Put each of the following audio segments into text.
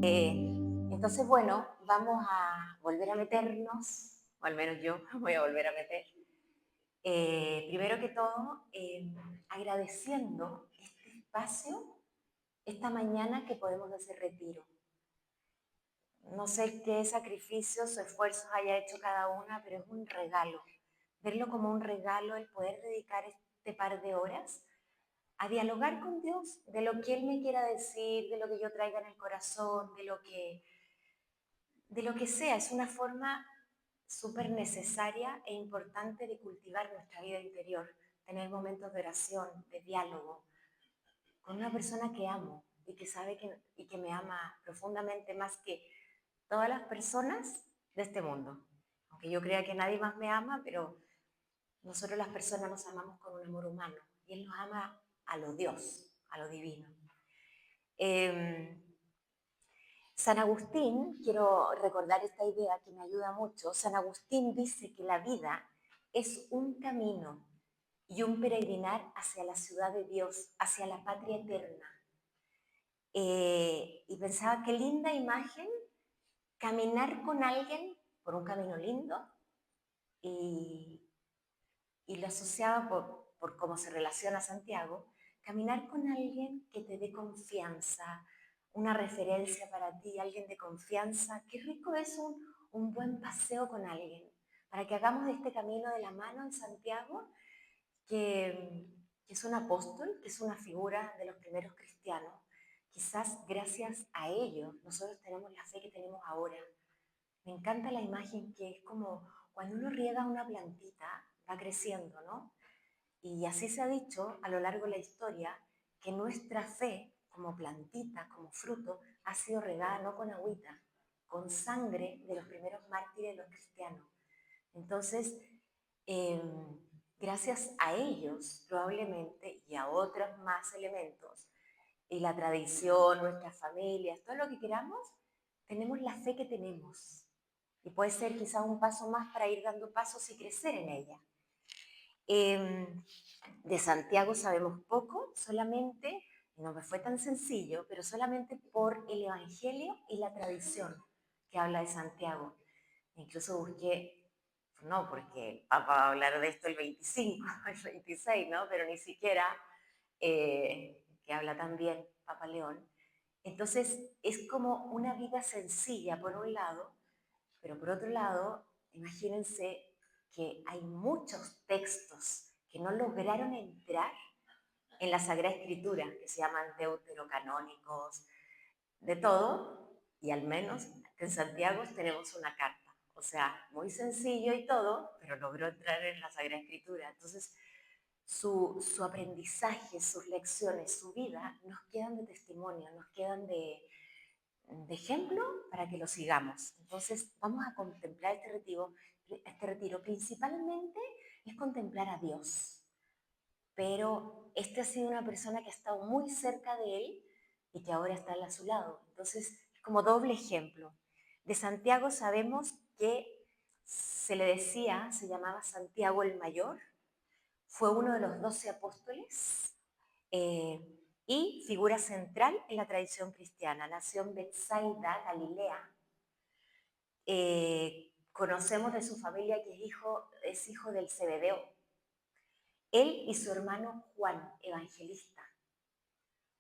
Entonces, bueno, vamos a volver a meternos, o al menos yo voy a volver a meter. Primero que todo, agradeciendo este espacio, esta mañana que podemos hacer retiro. No sé qué sacrificios o esfuerzos haya hecho cada una, pero es un regalo. Verlo como un regalo, el poder dedicar este par de horas a dialogar con Dios, de lo que Él me quiera decir, de lo que yo traiga en el corazón, de lo que sea. Es una forma súper necesaria e importante de cultivar nuestra vida interior, tener momentos de oración, de diálogo, con una persona que amo y que sabe y que me ama profundamente más que todas las personas de este mundo. Aunque yo crea que nadie más me ama, pero nosotros las personas nos amamos con un amor humano y Él nos ama a lo Dios, a lo divino. Eh, San Agustín, quiero recordar esta idea que me ayuda mucho. San Agustín dice que la vida es un camino y un peregrinar hacia la ciudad de Dios, hacia la patria eterna. Y pensaba qué linda imagen caminar con alguien por un camino lindo y, y lo asociaba por cómo se relaciona Santiago, caminar con alguien que te dé confianza, una referencia para ti, alguien de confianza. Qué rico es un buen paseo con alguien, para que hagamos de este camino de la mano en Santiago, que es un apóstol, que es una figura de los primeros cristianos. Quizás gracias a ellos nosotros tenemos la fe que tenemos ahora. Me encanta la imagen que es como cuando uno riega una plantita, va creciendo, ¿no? Y así se ha dicho a lo largo de la historia que nuestra fe, como plantita, como fruto, ha sido regada no con agüita, con sangre de los primeros mártires de los cristianos. Entonces, eh, gracias a ellos, probablemente, y a otros más elementos, y la tradición, nuestras familias, todo lo que queramos, tenemos la fe que tenemos. Y puede ser quizás un paso más para ir dando pasos y crecer en ella. De Santiago sabemos poco, solamente, no me fue tan sencillo, pero solamente por el Evangelio y la tradición que habla de Santiago. Incluso busqué, no, porque el Papa va a hablar de esto el 25, el 26, ¿no? Pero ni siquiera, que habla también Papa León. Entonces, es como una vida sencilla, por un lado, pero por otro lado, imagínense que hay muchos textos que no lograron entrar en la Sagrada Escritura, que se llaman deuterocanónicos, de todo, y al menos en Santiago tenemos una carta. O sea, muy sencillo y todo, pero logró entrar en la Sagrada Escritura. Entonces, su aprendizaje, sus lecciones, su vida, nos quedan de testimonio, nos quedan de ejemplo para que lo sigamos. Entonces, vamos a contemplar este retiro principalmente es contemplar a Dios, pero este ha sido una persona que ha estado muy cerca de él y que ahora está a su lado. Entonces, es como doble ejemplo. De Santiago sabemos que se le decía, se llamaba Santiago el Mayor, fue uno de los 12 apóstoles, y figura central en la tradición cristiana. Nació en Bethsaida, Galilea. Conocemos de su familia que es hijo del Zebedeo. Él y su hermano Juan, evangelista.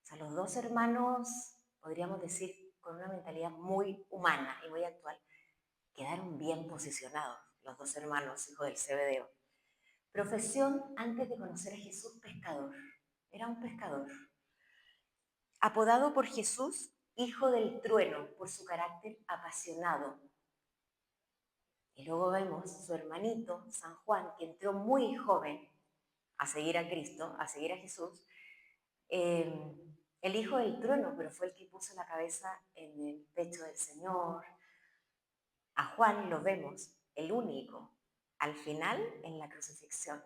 O sea, los dos hermanos, podríamos decir, con una mentalidad muy humana y muy actual, quedaron bien posicionados, los dos hermanos, hijos del Zebedeo. Profesión antes de conocer a Jesús, pescador. Era un pescador. Apodado por Jesús, hijo del trueno, por su carácter apasionado. Y luego vemos su hermanito, San Juan, que entró muy joven a seguir a Cristo, a seguir a Jesús, eh, el hijo del trueno, pero fue el que puso la cabeza en el pecho del Señor. A Juan lo vemos, el único, al final en la crucifixión.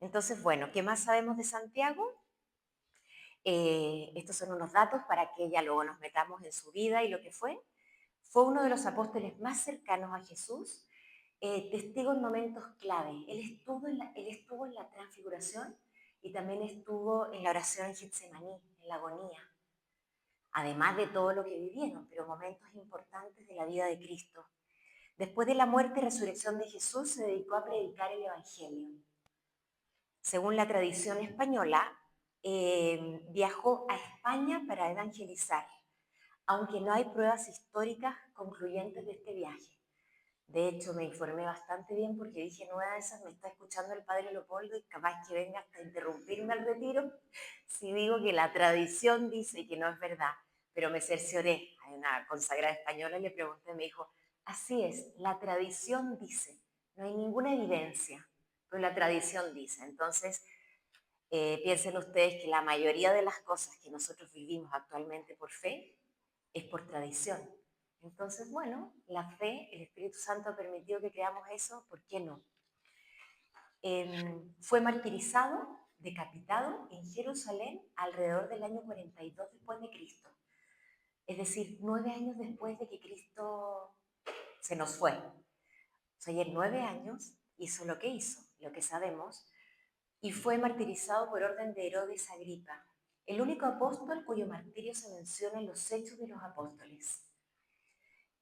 Entonces, bueno, ¿qué más sabemos de Santiago? Estos son unos datos para que ya luego nos metamos en su vida y lo que fue. Fue uno de los apóstoles más cercanos a Jesús, testigo en momentos clave. Él estuvo en la transfiguración y también estuvo en la oración en Getsemaní, en la agonía. además de todo lo que vivieron, pero momentos importantes de la vida de Cristo. Después de la muerte y resurrección de Jesús, se dedicó a predicar el Evangelio. Según la tradición española, viajó a España para evangelizar, aunque no hay pruebas históricas concluyentes de este viaje. De hecho, me informé bastante bien porque dije, en una de esas me está escuchando el padre Leopoldo y capaz que venga hasta interrumpirme al retiro si digo que la tradición dice que no es verdad. Pero me cercioré. Hay una consagrada española y le pregunté, me dijo, así es, la tradición dice, no hay ninguna evidencia, pero la tradición dice. Entonces, piensen ustedes que la mayoría de las cosas que nosotros vivimos actualmente por fe es por tradición. Entonces, bueno, la fe, el Espíritu Santo ha permitido que creamos eso, ¿por qué no? Fue martirizado, decapitado en Jerusalén alrededor del año 42 después de Cristo. Es decir, 9 años después de que Cristo se nos fue. O sea, y en 9 años hizo lo que hizo, lo que sabemos, y fue martirizado por orden de Herodes Agripa, el único apóstol cuyo martirio se menciona en los Hechos de los Apóstoles.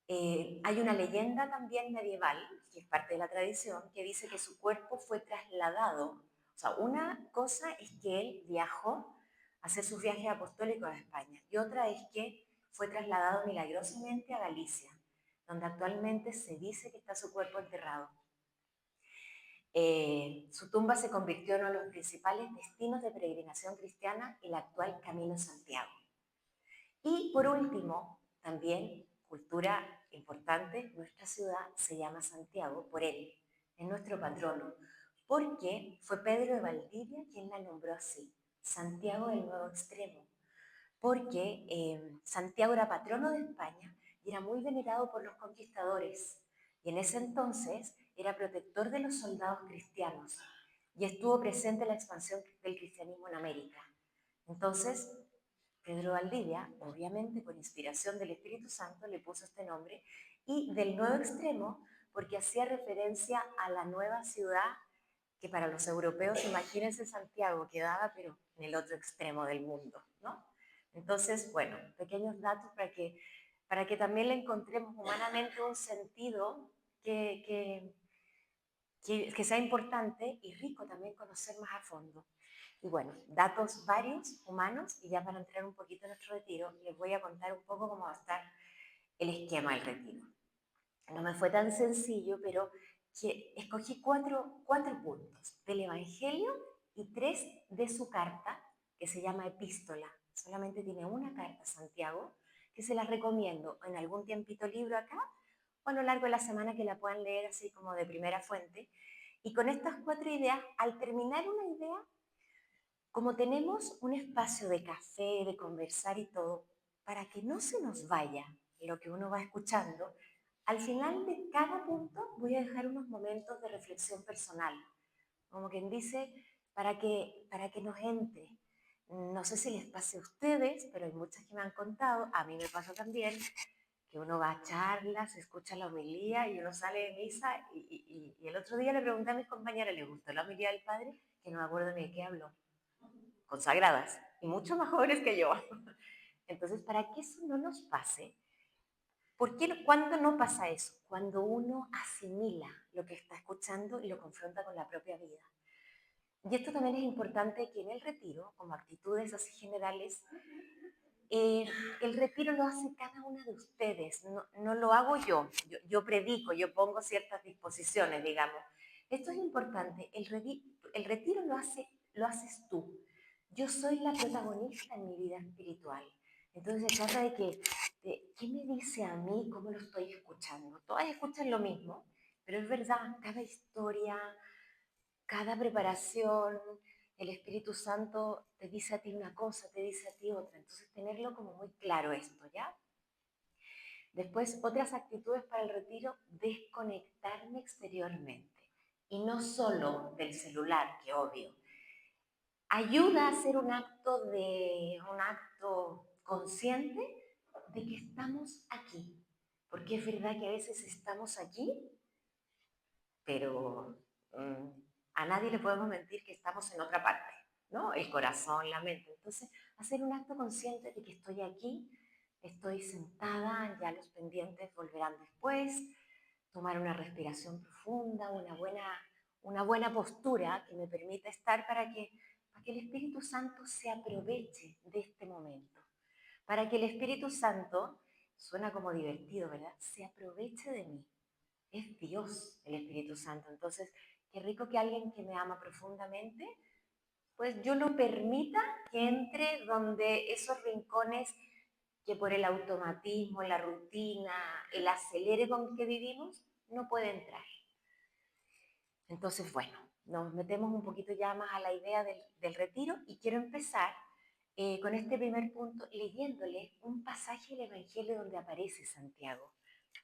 Hay una leyenda también medieval, que es parte de la tradición, que dice que su cuerpo fue trasladado. O sea, una cosa es que él viajó a hacer sus viajes apostólicos a España y otra es que fue trasladado milagrosamente a Galicia, donde actualmente se dice que está su cuerpo enterrado. Su tumba se convirtió en uno de los principales destinos de peregrinación cristiana, el actual Camino Santiago. Y por último, también cultura importante, nuestra ciudad se llama Santiago por él, es nuestro patrono, porque fue Pedro de Valdivia quien la nombró así, Santiago del Nuevo Extremo, porque Santiago era patrono de España y era muy venerado por los conquistadores, y en ese entonces era protector de los soldados cristianos, y estuvo presente en la expansión del cristianismo en América. Entonces, Pedro Valdivia, obviamente por inspiración del Espíritu Santo, le puso este nombre, y del Nuevo Extremo, porque hacía referencia a la nueva ciudad que para los europeos, imagínense Santiago, quedaba pero en el otro extremo del mundo, ¿no? Entonces, bueno, pequeños datos para que también le encontremos humanamente un sentido que sea importante y rico también conocer más a fondo. Y bueno, datos varios, humanos, y ya para entrar un poquito en nuestro retiro, les voy a contar un poco cómo va a estar el esquema del retiro. No me fue tan sencillo, pero que escogí cuatro puntos del Evangelio y 3 de su carta, que se llama Epístola. Solamente tiene una carta, Santiago, que se las recomiendo en algún tiempito libro acá o a lo largo de la semana que la puedan leer así como de primera fuente. Y con estas 4 ideas, al terminar una idea, como tenemos un espacio de café, de conversar y todo, para que no se nos vaya lo que uno va escuchando, al final de cada punto voy a dejar unos momentos de reflexión personal, como quien dice, para que nos entre. No sé si les pase a ustedes, pero hay muchas que me han contado, a mí me pasa también, que uno va a charlas, escucha la homilía y uno sale de misa y el otro día le pregunté a mis compañeras, ¿les gustó la homilía del padre? Que no me acuerdo ni de qué habló, consagradas y mucho más jóvenes que yo. Entonces, para que eso no nos pase, ¿por qué, cuándo no pasa eso? Cuando uno asimila lo que está escuchando y lo confronta con la propia vida. Y esto también es importante que en el retiro, como actitudes así generales, eh, el retiro lo hace cada una de ustedes, no lo hago yo predico, yo pongo ciertas disposiciones, digamos. Esto es importante, el retiro lo haces tú. Yo soy la protagonista en mi vida espiritual. Entonces se trata de que, ¿qué me dice a mí? ¿Cómo lo estoy escuchando? Todas escuchan lo mismo, pero es verdad, cada historia, cada preparación, el Espíritu Santo te dice a ti una cosa, te dice a ti otra. Entonces, tenerlo como muy claro esto, ¿ya? Después, otras actitudes para el retiro, desconectarme exteriormente. Y no solo del celular, que obvio. Ayuda a hacer un acto consciente de que estamos aquí. Porque es verdad que a veces estamos aquí, pero a nadie le podemos mentir que estamos en otra parte, ¿no? El corazón, la mente. Entonces, hacer un acto consciente de que estoy aquí, Estoy sentada, ya los pendientes volverán después. Tomar una respiración profunda, una buena postura que me permita estar para que el Espíritu Santo se aproveche de este momento. Para que el Espíritu Santo, suena como divertido, ¿verdad? Se aproveche de mí. Es Dios el Espíritu Santo. Entonces, qué rico que alguien que me ama profundamente, pues yo lo permita que entre donde esos rincones que por el automatismo, la rutina, el acelere con que vivimos, no puede entrar. Entonces, bueno, nos metemos un poquito ya más a la idea del retiro y quiero empezar con este primer punto leyéndole un pasaje del Evangelio donde aparece Santiago,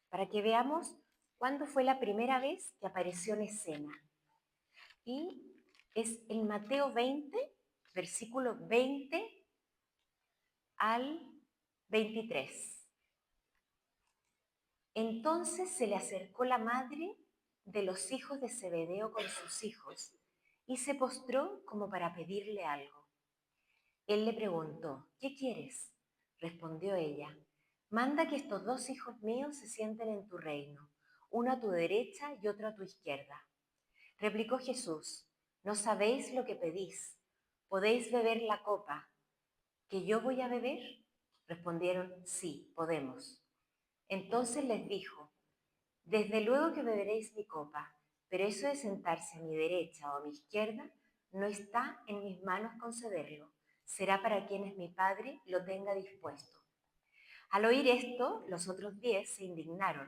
para que veamos cuándo fue la primera vez que apareció en escena. Y es en Mateo 20, versículo 20 al 23. Entonces se le acercó la madre de los hijos de Zebedeo con sus hijos y se postró como para pedirle algo. Él le preguntó, ¿qué quieres? Respondió ella, manda que estos dos hijos míos se sienten en tu reino, uno a tu derecha y otro a tu izquierda. Replicó Jesús, ¿no sabéis lo que pedís? ¿Podéis beber la copa que yo voy a beber? Respondieron, sí, podemos. Entonces les dijo, desde luego que beberéis mi copa, pero eso de sentarse a mi derecha o a mi izquierda no está en mis manos concederlo. Será para quienes mi Padre lo tenga dispuesto. Al oír esto, los otros 10 se indignaron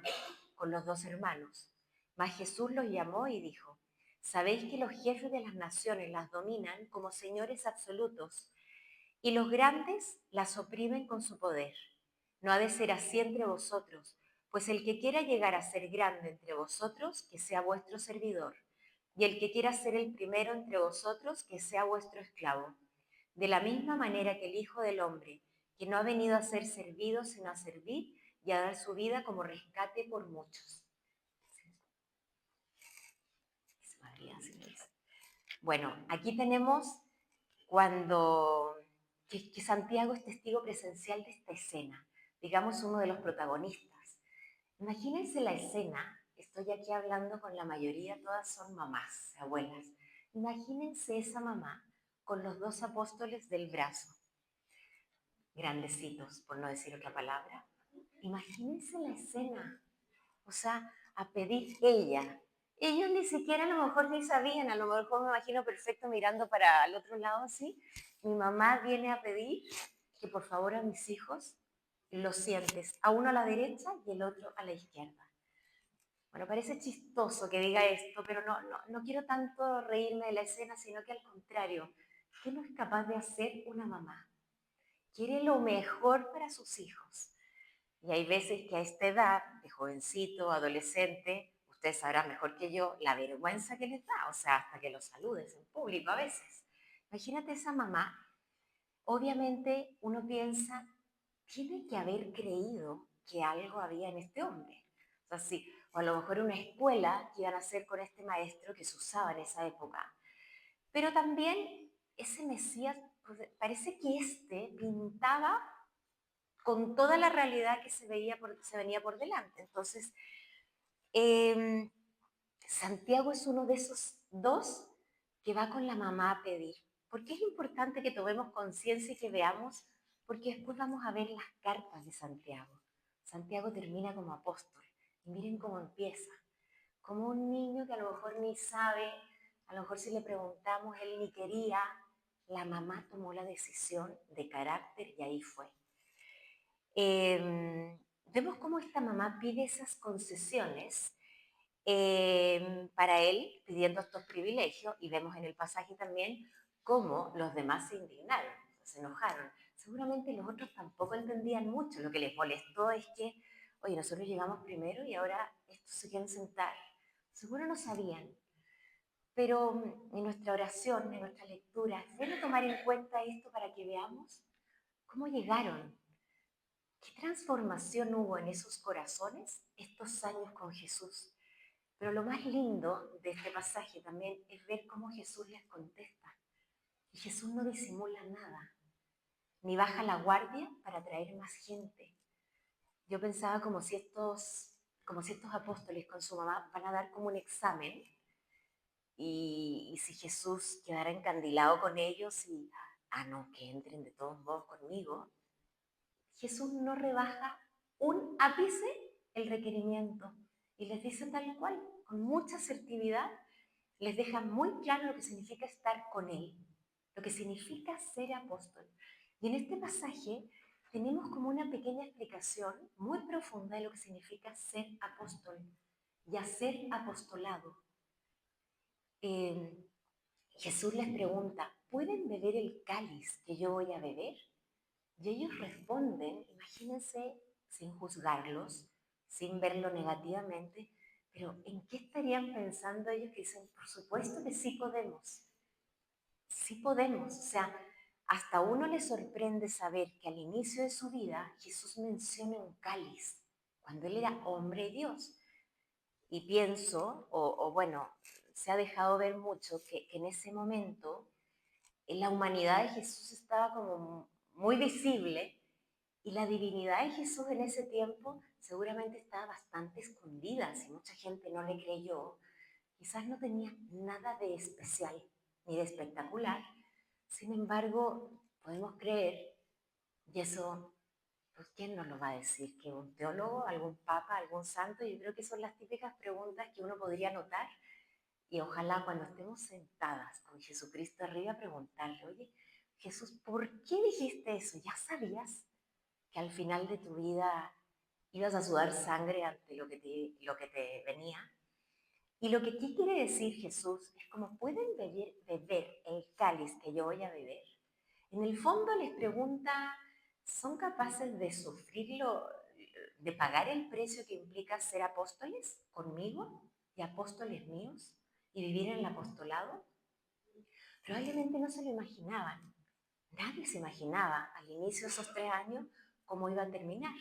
con los dos hermanos. Mas Jesús los llamó y dijo, ¿sabéis que los jefes de las naciones las dominan como señores absolutos y los grandes las oprimen con su poder? No ha de ser así entre vosotros, pues el que quiera llegar a ser grande entre vosotros, que sea vuestro servidor, y el que quiera ser el primero entre vosotros, que sea vuestro esclavo. De la misma manera que el Hijo del Hombre, que no ha venido a ser servido, sino a servir y a dar su vida como rescate por muchos. Bueno, aquí tenemos que Santiago es testigo presencial de esta escena, digamos uno de los protagonistas. Imagínense la escena, estoy aquí hablando con la mayoría, todas son mamás, abuelas. Imagínense esa mamá con los dos apóstoles del brazo, grandecitos, por no decir otra palabra. Imagínense la escena, o sea, a pedir ella. Ellos ni siquiera a lo mejor ni sabían, a lo mejor me imagino perfecto mirando para el otro lado así. Mi mamá viene a pedir que por favor a mis hijos los sientes, a uno a la derecha y el otro a la izquierda. Bueno, parece chistoso que diga esto, pero no quiero tanto reírme de la escena, sino que al contrario, ¿qué no es capaz de hacer una mamá? Quiere lo mejor para sus hijos. Y hay veces que a esta edad, de jovencito, adolescente, ustedes sabrán mejor que yo la vergüenza que les da, o sea, hasta que los saludes en público a veces. Imagínate esa mamá, obviamente uno piensa, tiene que haber creído que algo había en este hombre. O sea, sí, o a lo mejor una escuela que iban a hacer con este maestro que se usaba en esa época. Pero también ese Mesías, pues, parece que este pintaba con toda la realidad que se venía por delante. Entonces, eh, Santiago es uno de esos dos que va con la mamá a pedir. ¿Por qué es importante que tomemos conciencia y que veamos? Porque después vamos a ver las cartas de Santiago. Santiago termina como apóstol. Y miren cómo empieza. Como un niño que a lo mejor ni sabe, a lo mejor si le preguntamos, él ni quería. La mamá tomó la decisión de carácter y ahí fue. Vemos cómo esta mamá pide esas concesiones para él, pidiendo estos privilegios, y vemos en el pasaje también cómo los demás se indignaron, se enojaron. Seguramente los otros tampoco entendían mucho, lo que les molestó es que, oye, nosotros llegamos primero y ahora estos se quieren sentar. Seguro no sabían, pero en nuestra oración, en nuestra lectura, es bueno tomar en cuenta esto para que veamos cómo llegaron. ¿Qué transformación hubo en esos corazones estos años con Jesús? Pero lo más lindo de este pasaje también es ver cómo Jesús les contesta. Y Jesús no disimula nada, ni baja la guardia para atraer más gente. yo pensaba como si estos apóstoles con su mamá van a dar como un examen y si Jesús quedara encandilado con ellos y, no, que entren de todos modos conmigo, Jesús no rebaja un ápice el requerimiento y les dice tal cual, con mucha asertividad, les deja muy claro lo que significa estar con Él, lo que significa ser apóstol. Y en este pasaje tenemos como una pequeña explicación muy profunda de lo que significa ser apóstol y hacer apostolado. Eh, Jesús les pregunta, ¿pueden beber el cáliz que yo voy a beber? Y ellos responden, imagínense, sin juzgarlos, sin verlo negativamente, pero ¿en qué estarían pensando ellos que dicen, por supuesto que sí podemos? Sí podemos. O sea, hasta a uno le sorprende saber que al inicio de su vida Jesús menciona un cáliz, cuando él era hombre y Dios. Y pienso, o bueno, se ha dejado ver mucho que en ese momento la humanidad de Jesús estaba como muy visible y la divinidad de Jesús en ese tiempo seguramente estaba bastante escondida. Si mucha gente no le creyó, quizás no tenía nada de especial ni de espectacular. Sin embargo, podemos creer, y eso, pues, ¿quién nos lo va a decir? ¿Que un teólogo, algún papa, algún santo? Yo creo que son las típicas preguntas que uno podría notar y ojalá cuando estemos sentadas con Jesucristo arriba preguntarle, oye, Jesús, ¿por qué dijiste eso? ¿Ya sabías que al final de tu vida ibas a sudar sangre ante lo que te venía? Y lo que aquí quiere decir Jesús es como pueden beber el cáliz que yo voy a beber. En el fondo les pregunta, ¿son capaces de sufrirlo, de pagar el precio que implica ser apóstoles conmigo y apóstoles míos y vivir en el apostolado? Probablemente no se lo imaginaban. Nadie se imaginaba al inicio de esos 3 años cómo iba a terminar.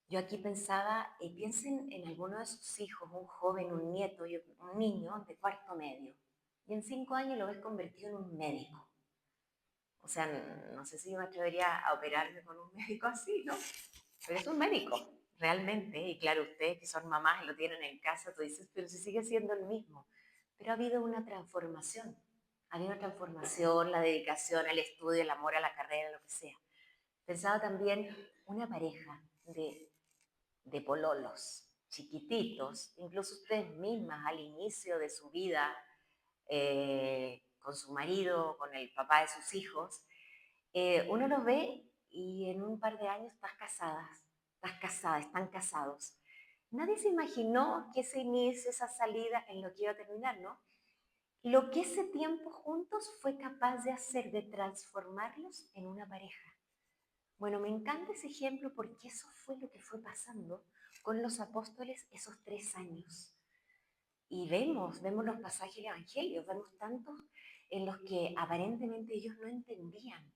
Yo aquí pensaba, piensen en alguno de sus hijos, un joven, un nieto, un niño de cuarto medio. Y en 5 años lo ves convertido en un médico. O sea, no sé si yo me atrevería a operarme con un médico así, ¿no? Pero es un médico, realmente. Y claro, ustedes que son mamás y lo tienen en casa, tú dices, pero si sigue siendo el mismo. Pero ha habido una transformación. Ha habido una transformación, la dedicación, el estudio, el amor a la carrera, lo que sea. Pensaba también una pareja de pololos chiquititos, incluso ustedes mismas al inicio de su vida, con su marido, con el papá de sus hijos, uno los ve y en un par de años estás casada, están casados. Nadie se imaginó que ese inicio, esa salida en lo que iba a terminar, ¿no? Lo que ese tiempo juntos fue capaz de hacer, de transformarlos en una pareja. Bueno, me encanta ese ejemplo porque eso fue lo que fue pasando con los apóstoles esos 3 años. Y vemos los pasajes del Evangelio, vemos tantos en los que aparentemente ellos no entendían.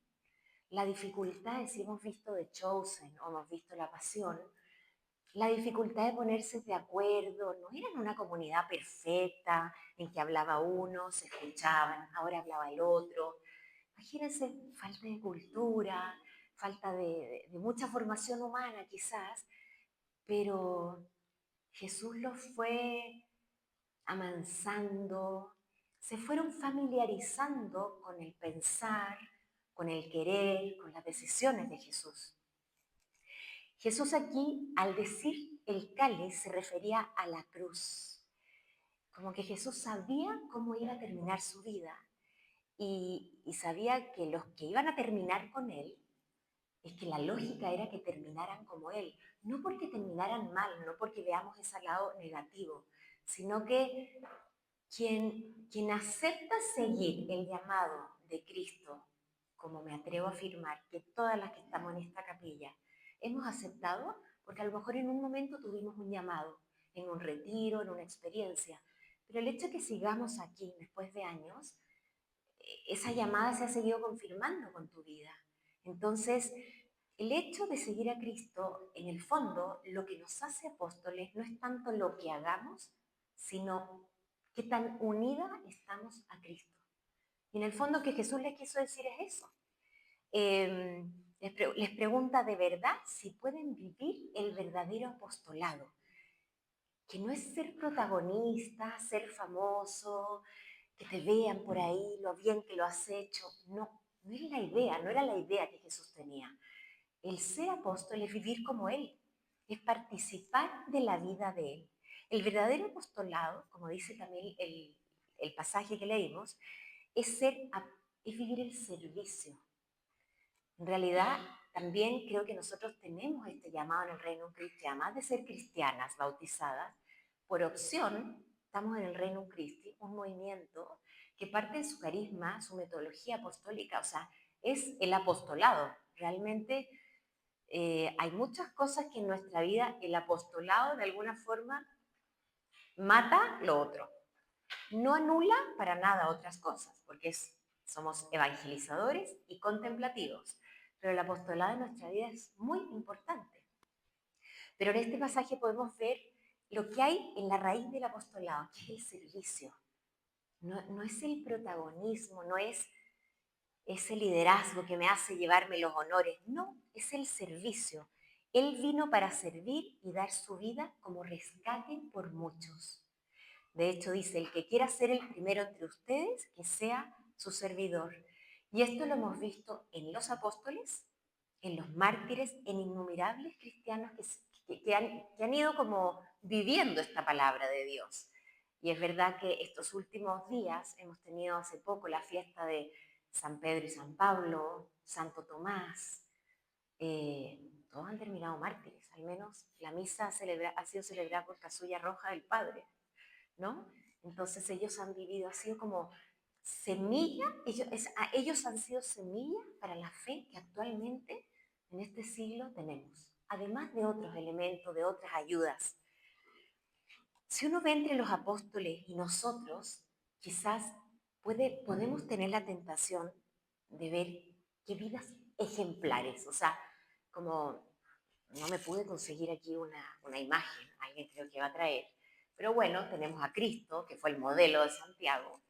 La dificultad, si hemos visto The Chosen o hemos visto La Pasión, la dificultad de ponerse de acuerdo, no eran una comunidad perfecta en que hablaba uno, se escuchaban, ahora hablaba el otro. Imagínense, falta de cultura, falta de mucha formación humana quizás, pero Jesús los fue amansando, se fueron familiarizando con el pensar, con el querer, con las decisiones de Jesús. Jesús aquí, al decir el cáliz, se refería a la cruz. Como que Jesús sabía cómo iba a terminar su vida y sabía que los que iban a terminar con él, es que la lógica era que terminaran como él. No porque terminaran mal, no porque veamos ese lado negativo, sino que quien acepta seguir el llamado de Cristo, como me atrevo a afirmar que todas las que estamos en esta capilla hemos aceptado, porque a lo mejor en un momento tuvimos un llamado, en un retiro, en una experiencia, pero el hecho de que sigamos aquí después de años, esa llamada se ha seguido confirmando con tu vida. Entonces, el hecho de seguir a Cristo, en el fondo, lo que nos hace apóstoles no es tanto lo que hagamos, sino qué tan unida estamos a Cristo. Y en el fondo, que Jesús les quiso decir es eso. Les pregunta de verdad si pueden vivir el verdadero apostolado, que no es ser protagonista, ser famoso, que te vean por ahí, lo bien que lo has hecho. No, no es la idea, no era la idea que Jesús tenía. El ser apóstol es vivir como Él, es participar de la vida de Él. El verdadero apostolado, como dice también el pasaje que leímos, es, es vivir el servicio. En realidad, también creo que nosotros tenemos este llamado en el Reino Christi, además de ser cristianas bautizadas, por opción, estamos en el Reino Christi, un movimiento que parte de su carisma, su metodología apostólica, o sea, es el apostolado. Realmente hay muchas cosas que en nuestra vida el apostolado de alguna forma mata lo otro. No anula para nada otras cosas, porque somos evangelizadores y contemplativos, pero el apostolado en nuestra vida es muy importante. Pero en este pasaje podemos ver lo que hay en la raíz del apostolado, que es el servicio. No es el protagonismo, no es ese liderazgo que me hace llevarme los honores, no, es el servicio. Él vino para servir y dar su vida como rescate por muchos. De hecho, dice, el que quiera ser el primero entre ustedes, que sea su servidor. Y esto lo hemos visto en los apóstoles, en los mártires, en innumerables cristianos que han ido como viviendo esta palabra de Dios. Y es verdad que estos últimos días hemos tenido hace poco la fiesta de San Pedro y San Pablo, Santo Tomás, todos han terminado mártires, al menos la misa ha sido celebrada por Casulla Roja del Padre, ¿no? Entonces ellos han vivido, ha sido como semilla, ellos han sido semilla para la fe que actualmente en este siglo tenemos, además de otros elementos, de otras ayudas. Si uno ve entre los apóstoles y nosotros, quizás podemos tener la tentación de ver qué vidas ejemplares, o sea, como no me pude conseguir aquí una imagen, alguien creo que va a traer, pero bueno, tenemos a Cristo, que fue el modelo de Santiago,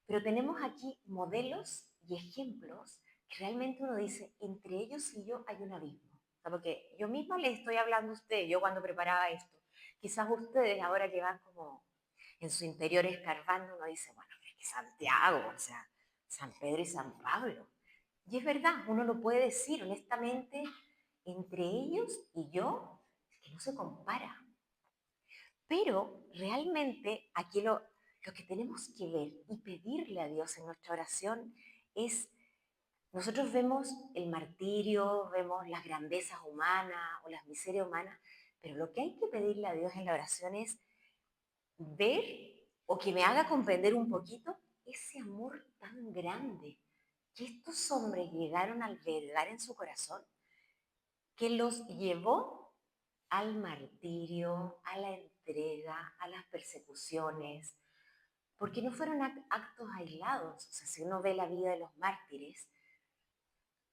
pero tenemos aquí modelos y ejemplos que realmente uno dice, entre ellos y yo hay un abismo. O sea, porque yo misma les estoy hablando a ustedes, yo cuando preparaba esto, quizás ustedes ahora que van como en su interior escarbando, uno dice, bueno, es que Santiago, o sea, San Pedro y San Pablo. Y es verdad, uno lo puede decir honestamente, entre ellos y yo, es que no se compara. Pero realmente aquí lo que tenemos que ver y pedirle a Dios en nuestra oración es, nosotros vemos el martirio, vemos las grandezas humanas o las miserias humanas, pero lo que hay que pedirle a Dios en la oración es ver o que me haga comprender un poquito ese amor tan grande que estos hombres llegaron a albergar en su corazón, que los llevó al martirio, a la entrega, a las persecuciones, porque no fueron actos aislados. O sea, si uno ve la vida de los mártires,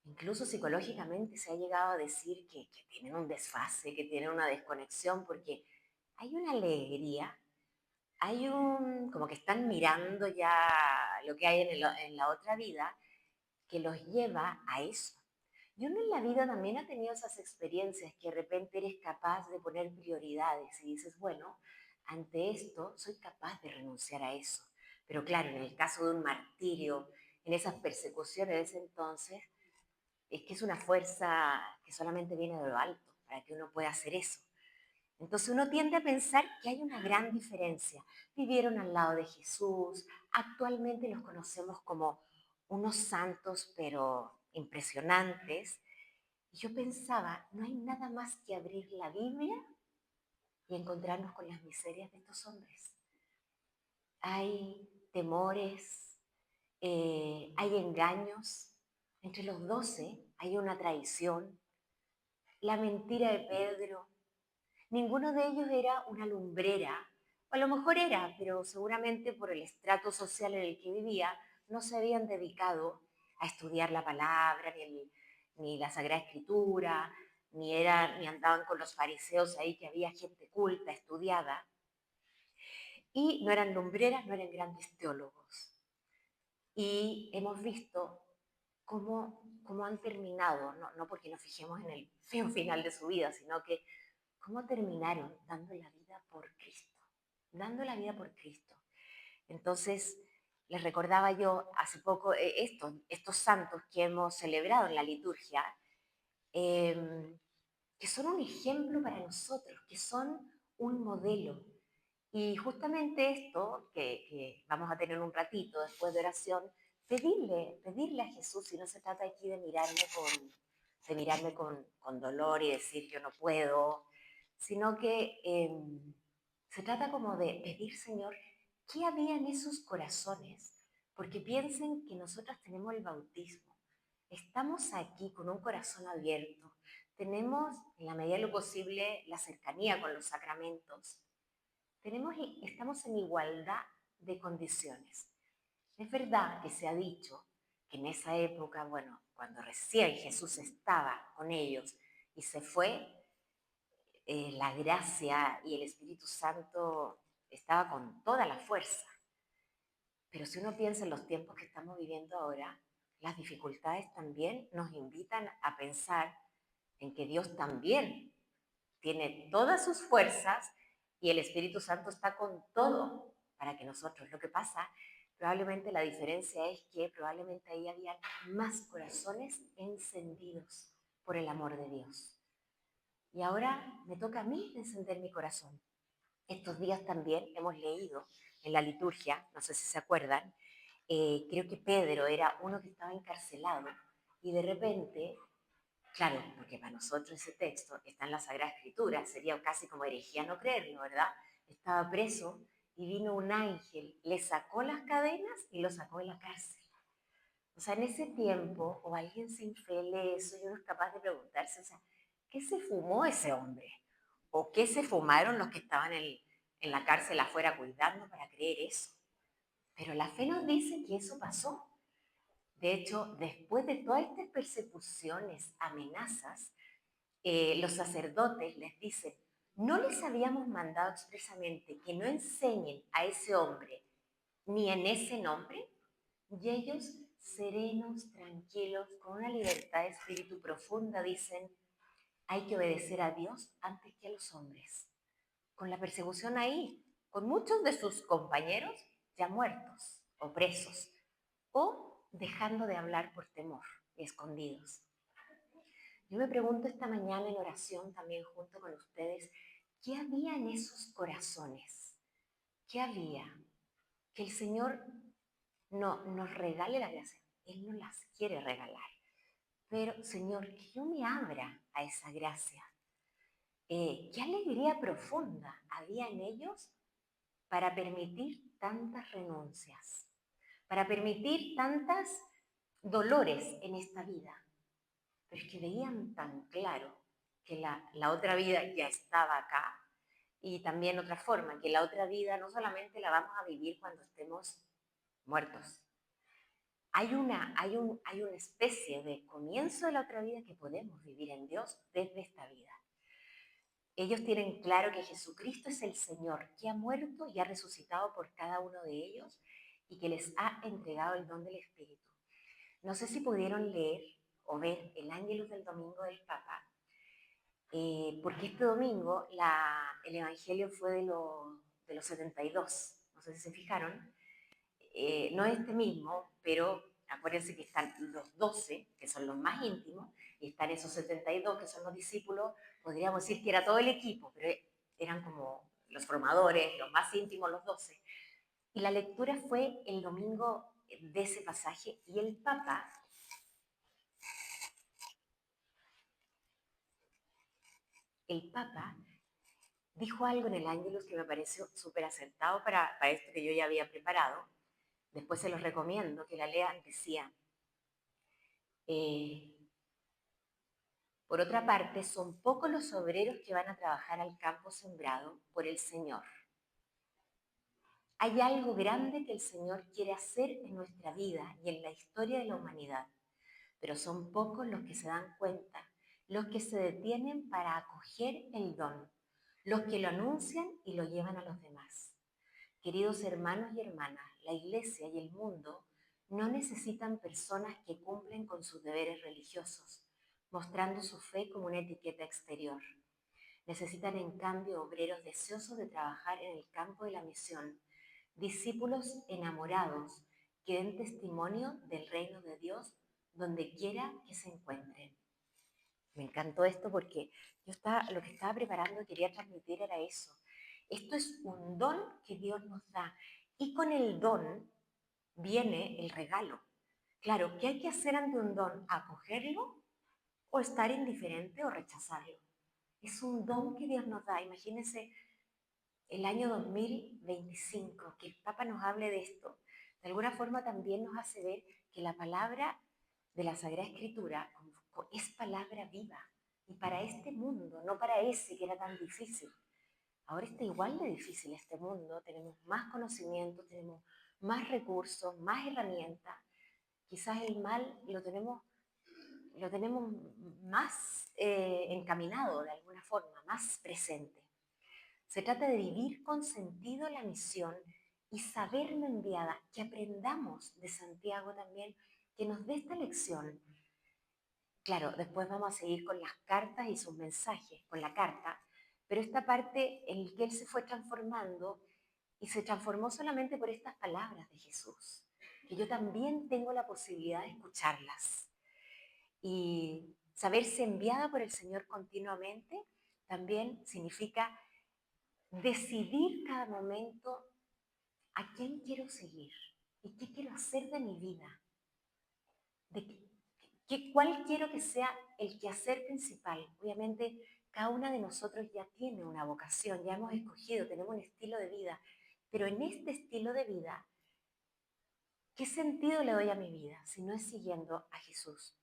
incluso psicológicamente se ha llegado a decir que tienen un desfase, que tienen una desconexión, porque hay una alegría, como que están mirando ya lo que hay en la otra vida, que los lleva a eso. Y uno en la vida también ha tenido esas experiencias que de repente eres capaz de poner prioridades y dices, bueno, ante esto soy capaz de renunciar a eso. Pero claro, en el caso de un martirio, en esas persecuciones de ese entonces, es que es una fuerza que solamente viene de lo alto para que uno pueda hacer eso. Entonces uno tiende a pensar que hay una gran diferencia. Vivieron al lado de Jesús, actualmente los conocemos como unos santos, pero impresionantes. Y yo pensaba, no hay nada más que abrir la Biblia y encontrarnos con las miserias de estos hombres. Hay temores, hay engaños. Entre los 12 hay una traición, la mentira de Pedro. Ninguno de ellos era una lumbrera, o a lo mejor era, pero seguramente por el estrato social en el que vivía, no se habían dedicado a estudiar la palabra, ni la Sagrada Escritura, ni andaban con los fariseos ahí, que había gente culta, estudiada, y no eran lumbreras, no eran grandes teólogos. Y hemos visto cómo han terminado, no porque nos fijemos en el feo final de su vida, sino que cómo terminaron dando la vida por Cristo, dando la vida por Cristo. Entonces, les recordaba yo hace poco estos santos que hemos celebrado en la liturgia, eh, que son un ejemplo para nosotros, que son un modelo. Y justamente esto que vamos a tener un ratito después de oración, pedirle a Jesús, y no se trata aquí de mirarme con dolor y decir yo no puedo, sino que se trata como de pedir, Señor, ¿qué había en esos corazones? Porque piensen que nosotros tenemos el bautismo, estamos aquí con un corazón abierto, tenemos en la medida de lo posible la cercanía con los sacramentos, estamos en igualdad de condiciones. Es verdad que se ha dicho que en esa época, bueno, cuando recién Jesús estaba con ellos y se fue, la gracia y el Espíritu Santo estaba con toda la fuerza. Pero si uno piensa en los tiempos que estamos viviendo ahora, las dificultades también nos invitan a pensar en que Dios también tiene todas sus fuerzas y el Espíritu Santo está con todo para que nosotros. Lo que pasa, probablemente la diferencia es que probablemente ahí había más corazones encendidos por el amor de Dios. Y ahora me toca a mí encender mi corazón. Estos días también hemos leído en la liturgia, no sé si se acuerdan, creo que Pedro era uno que estaba encarcelado y de repente, claro, porque para nosotros ese texto está en la Sagrada Escritura, sería casi como herejía no creerlo, ¿verdad? Estaba preso y vino un ángel, le sacó las cadenas y lo sacó de la cárcel. O sea, en ese tiempo, o alguien se infele eso y uno es capaz de preguntarse, o sea, ¿qué se fumó ese hombre? ¿O qué se fumaron los que estaban en la cárcel afuera cuidando para creer eso? Pero la fe nos dice que eso pasó. De hecho, después de todas estas persecuciones, amenazas, los sacerdotes les dicen, ¿no les habíamos mandado expresamente que no enseñen a ese hombre ni en ese nombre? Y ellos, serenos, tranquilos, con una libertad de espíritu profunda, dicen, hay que obedecer a Dios antes que a los hombres. Con la persecución ahí, con muchos de sus compañeros ya muertos o presos, o dejando de hablar por temor y escondidos. Yo me pregunto esta mañana en oración también junto con ustedes, ¿qué había en esos corazones? ¿Qué había? Que el Señor no nos regale la gracia. Él no las quiere regalar. Pero, Señor, que yo me abra a esa gracia. ¿Qué alegría profunda había en ellos para permitir tantas renuncias? Para permitir tantos dolores en esta vida. Pero es que veían tan claro que la otra vida ya estaba acá y también otra forma, que la otra vida no solamente la vamos a vivir cuando estemos muertos. Hay una especie de comienzo de la otra vida que podemos vivir en Dios desde esta vida. Ellos tienen claro que Jesucristo es el Señor, que ha muerto y ha resucitado por cada uno de ellos y que les ha entregado el don del Espíritu. No sé si pudieron leer o ver el Ángelus del domingo del Papa, porque este domingo el Evangelio fue de los 72, no sé si se fijaron, no este mismo, pero acuérdense que están los 12, que son los más íntimos, y están esos 72, que son los discípulos, podríamos decir que era todo el equipo, pero eran como los formadores, los más íntimos, los 12. Y la lectura fue el domingo de ese pasaje, y el Papa dijo algo en el Ángelus que me pareció súper acertado para esto que yo ya había preparado. Después se los recomiendo que la lean. Decía, eh, por otra parte, son pocos los obreros que van a trabajar al campo sembrado por el Señor. Hay algo grande que el Señor quiere hacer en nuestra vida y en la historia de la humanidad, pero son pocos los que se dan cuenta, los que se detienen para acoger el don, los que lo anuncian y lo llevan a los demás. Queridos hermanos y hermanas, la Iglesia y el mundo no necesitan personas que cumplen con sus deberes religiosos, mostrando su fe como una etiqueta exterior. Necesitan en cambio obreros deseosos de trabajar en el campo de la misión, discípulos enamorados que den testimonio del reino de Dios donde quiera que se encuentren. Me encantó esto porque lo que estaba preparando quería transmitir era eso. Esto es un don que Dios nos da y con el don viene el regalo. Claro, ¿qué hay que hacer ante un don? ¿Acogerlo o estar indiferente o rechazarlo? Es un don que Dios nos da. Imagínense el año 2025, que el Papa nos hable de esto. De alguna forma también nos hace ver que la palabra de la Sagrada Escritura es palabra viva. Y para este mundo, no para ese que era tan difícil. Ahora está igual de difícil este mundo, tenemos más conocimiento, tenemos más recursos, más herramientas. Quizás el mal lo tenemos más encaminado de alguna forma, más presente. Se trata de vivir con sentido la misión y saberme enviada, que aprendamos de Santiago también, que nos dé esta lección. Claro, después vamos a seguir con las cartas y sus mensajes, con la carta, pero esta parte en la que él se fue transformando y se transformó solamente por estas palabras de Jesús, que yo también tengo la posibilidad de escucharlas y saberse enviada por el Señor continuamente también significa decidir cada momento a quién quiero seguir y qué quiero hacer de mi vida, cuál quiero que sea el quehacer principal. Obviamente, cada una de nosotros ya tiene una vocación, ya hemos escogido, tenemos un estilo de vida, pero en este estilo de vida, ¿qué sentido le doy a mi vida si no es siguiendo a Jesús?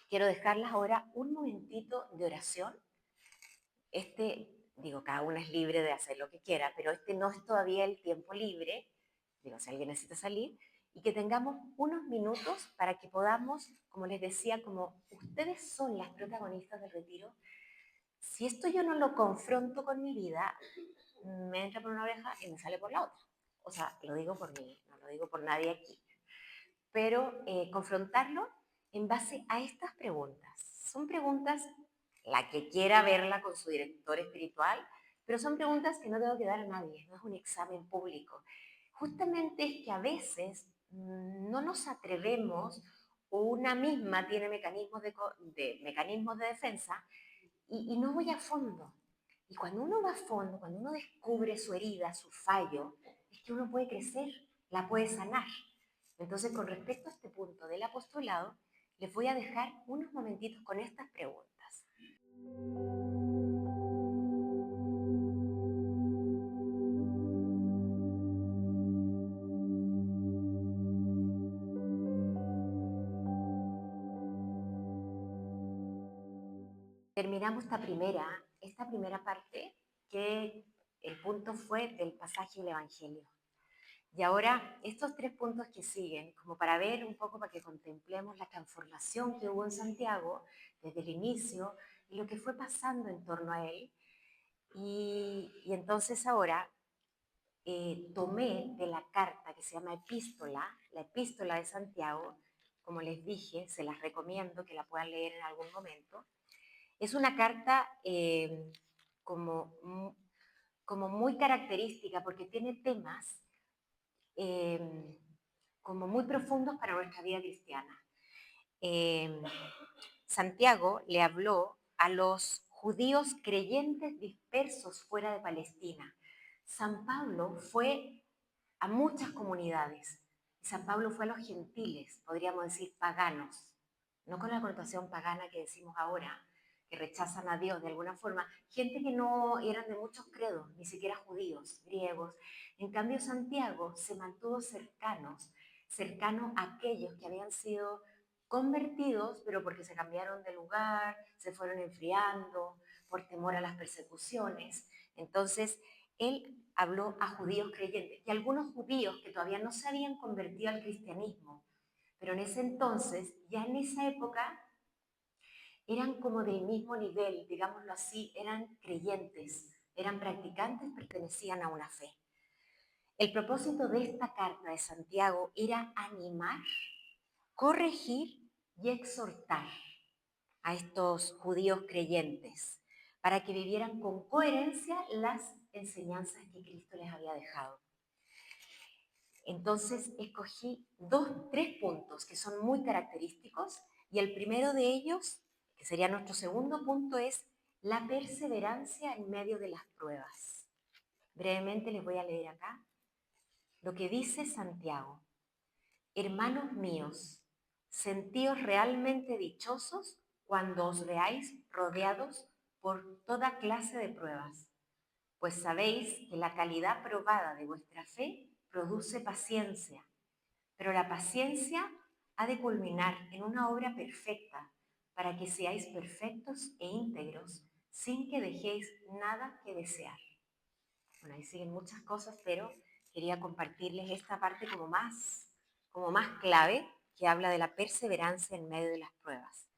Quiero dejarlas ahora un momentito de oración. Cada una es libre de hacer lo que quiera, pero este no es todavía el tiempo libre, si alguien necesita salir, y que tengamos unos minutos para que podamos, como les decía, como ustedes son las protagonistas del retiro, si esto yo no lo confronto con mi vida, me entra por una oreja y me sale por la otra. O sea, lo digo por mí, no lo digo por nadie aquí. Pero confrontarlo en base a estas preguntas. Son preguntas, la que quiera verla con su director espiritual, pero son preguntas que no tengo que dar a nadie, no es un examen público. Justamente es que a veces no nos atrevemos o una misma tiene mecanismos de defensa y no voy a fondo. Y cuando uno va a fondo, cuando uno descubre su herida, su fallo, es que uno puede crecer, la puede sanar. Entonces, con respecto a este punto del apostolado, les voy a dejar unos momentitos con estas preguntas. Terminamos esta primera parte, que el punto fue del pasaje del Evangelio. Y ahora, estos 3 puntos que siguen, como para ver un poco, para que contemplemos la transformación que hubo en Santiago desde el inicio y lo que fue pasando en torno a él. Y entonces ahora tomé de la carta que se llama epístola, la epístola de Santiago, como les dije, se las recomiendo que la puedan leer en algún momento. Es una carta como muy característica porque tiene temas como muy profundos para nuestra vida cristiana. Santiago le habló a los judíos creyentes dispersos fuera de Palestina. San Pablo fue a muchas comunidades. San Pablo fue a los gentiles, podríamos decir paganos, no con la connotación pagana que decimos ahora, que rechazan a Dios de alguna forma, gente que no eran de muchos credos, ni siquiera judíos, griegos. En cambio, Santiago se mantuvo cercano a aquellos que habían sido convertidos, pero porque se cambiaron de lugar, se fueron enfriando, por temor a las persecuciones. Entonces, él habló a judíos creyentes y algunos judíos que todavía no se habían convertido al cristianismo, pero en ese entonces, ya en esa época, eran como del mismo nivel, digámoslo así, eran creyentes, eran practicantes, pertenecían a una fe. El propósito de esta carta de Santiago era animar, corregir y exhortar a estos judíos creyentes para que vivieran con coherencia las enseñanzas que Cristo les había dejado. Entonces escogí tres puntos que son muy característicos y el primero de ellos, que sería nuestro segundo punto, es la perseverancia en medio de las pruebas. Brevemente les voy a leer acá lo que dice Santiago. Hermanos míos, sentíos realmente dichosos cuando os veáis rodeados por toda clase de pruebas, pues sabéis que la calidad probada de vuestra fe produce paciencia, pero la paciencia ha de culminar en una obra perfecta para que seáis perfectos e íntegros sin que dejéis nada que desear. Bueno, ahí siguen muchas cosas, pero quería compartirles esta parte como más clave, que habla de la perseverancia en medio de las pruebas.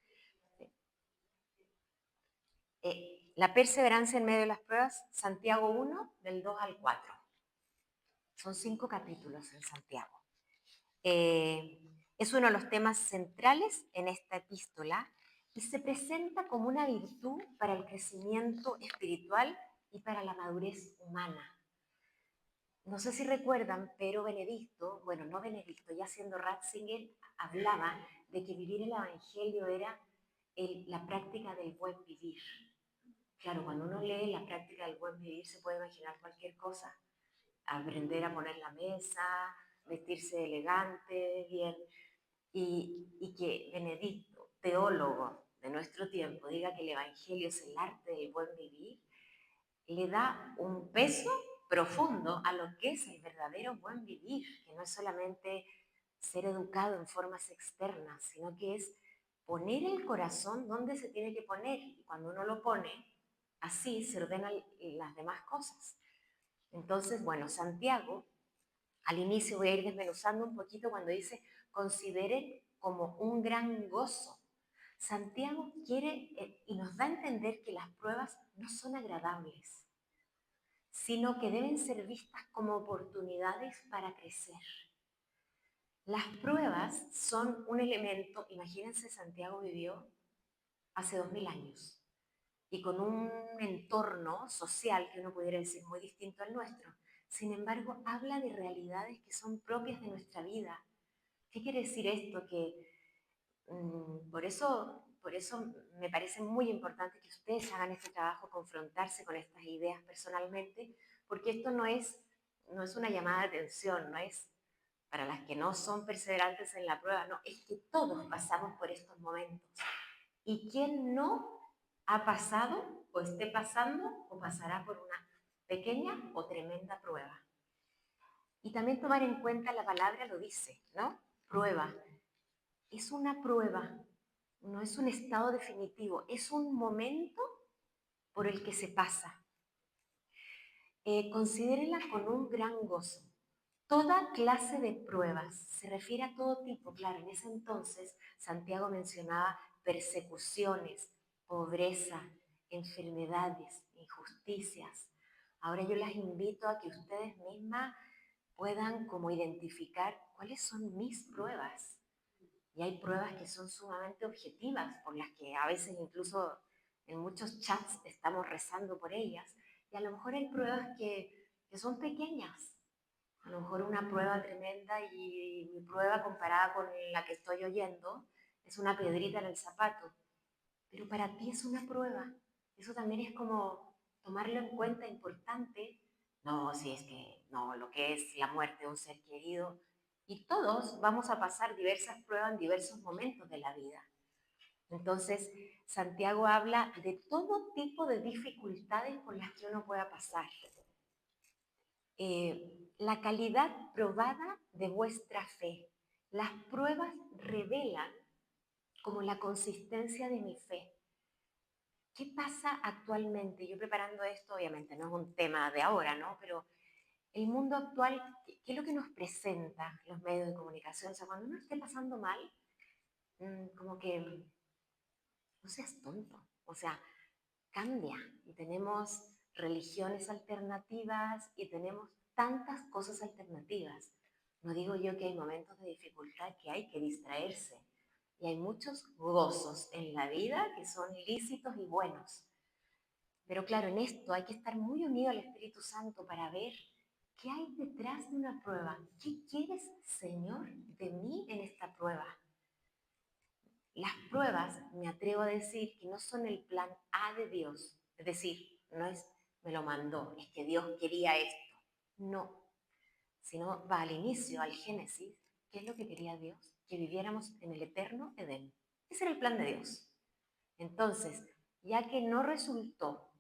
La perseverancia en medio de las pruebas, Santiago 1, del 2 al 4. Son 5 capítulos en Santiago. Es uno de los temas centrales en esta epístola y se presenta como una virtud para el crecimiento espiritual y para la madurez humana. No sé si recuerdan, pero Benedicto, bueno, no Benedicto, ya siendo Ratzinger, hablaba de que vivir el Evangelio era la práctica del buen vivir. Claro, cuando uno lee la práctica del buen vivir se puede imaginar cualquier cosa. Aprender a poner la mesa, vestirse elegante, bien. Y que Benedicto, teólogo de nuestro tiempo, diga que el Evangelio es el arte del buen vivir, le da un peso profundo a lo que es el verdadero buen vivir, que no es solamente ser educado en formas externas, sino que es poner el corazón donde se tiene que poner. Y cuando uno lo pone, así se ordenan las demás cosas. Entonces, bueno, Santiago, al inicio voy a ir desmenuzando un poquito cuando dice, consideren como un gran gozo. Santiago quiere y nos da a entender que las pruebas no son agradables, sino que deben ser vistas como oportunidades para crecer. Las pruebas son un elemento, imagínense, Santiago vivió hace 2000 años y con un entorno social que uno pudiera decir muy distinto al nuestro. Sin embargo, habla de realidades que son propias de nuestra vida. ¿Qué quiere decir esto? Que por eso me parece muy importante que ustedes hagan este trabajo, confrontarse con estas ideas personalmente, porque esto no es una llamada de atención, no es para las que no son perseverantes en la prueba, no, es que todos pasamos por estos momentos. ¿Y quién no ha pasado o esté pasando o pasará por una pequeña o tremenda prueba? Y también tomar en cuenta, la palabra lo dice, ¿no? Prueba. Es una prueba, no es un estado definitivo, es un momento por el que se pasa. Considérenla con un gran gozo. Toda clase de pruebas, se refiere a todo tipo, claro, en ese entonces Santiago mencionaba persecuciones, pobreza, enfermedades, injusticias. Ahora yo las invito a que ustedes mismas puedan como identificar cuáles son mis pruebas. Y hay pruebas que son sumamente objetivas, por las que a veces incluso en muchos chats estamos rezando por ellas. Y a lo mejor hay pruebas que son pequeñas. A lo mejor una prueba tremenda y mi prueba comparada con la que estoy oyendo es una piedrita en el zapato. Pero para ti es una prueba. Eso también es como tomarlo en cuenta, importante. No, si es que no, lo que es la muerte de un ser querido. Y todos vamos a pasar diversas pruebas en diversos momentos de la vida. Entonces, Santiago habla de todo tipo de dificultades por las que uno pueda pasar. La calidad probada de vuestra fe. Las pruebas revelan como la consistencia de mi fe. ¿Qué pasa actualmente? Yo preparando esto, obviamente, no es un tema de ahora, ¿no? Pero el mundo actual, ¿qué es lo que nos presenta los medios de comunicación? O sea, cuando uno esté pasando mal, como que no seas tonto. O sea, cambia. Y tenemos religiones alternativas y tenemos tantas cosas alternativas. No digo yo que hay momentos de dificultad que hay que distraerse. Y hay muchos gozos en la vida que son lícitos y buenos. Pero claro, en esto hay que estar muy unido al Espíritu Santo para ver qué hay detrás de una prueba. ¿Qué quieres, Señor, de mí en esta prueba? Las pruebas, me atrevo a decir, que no son el plan A de Dios. Es decir, no es me lo mandó, es que Dios quería esto. No, sino va al inicio, al Génesis. ¿Qué es lo que quería Dios? Que viviéramos en el eterno Edén. Ese era el plan de Dios. Entonces, ya que no resultó,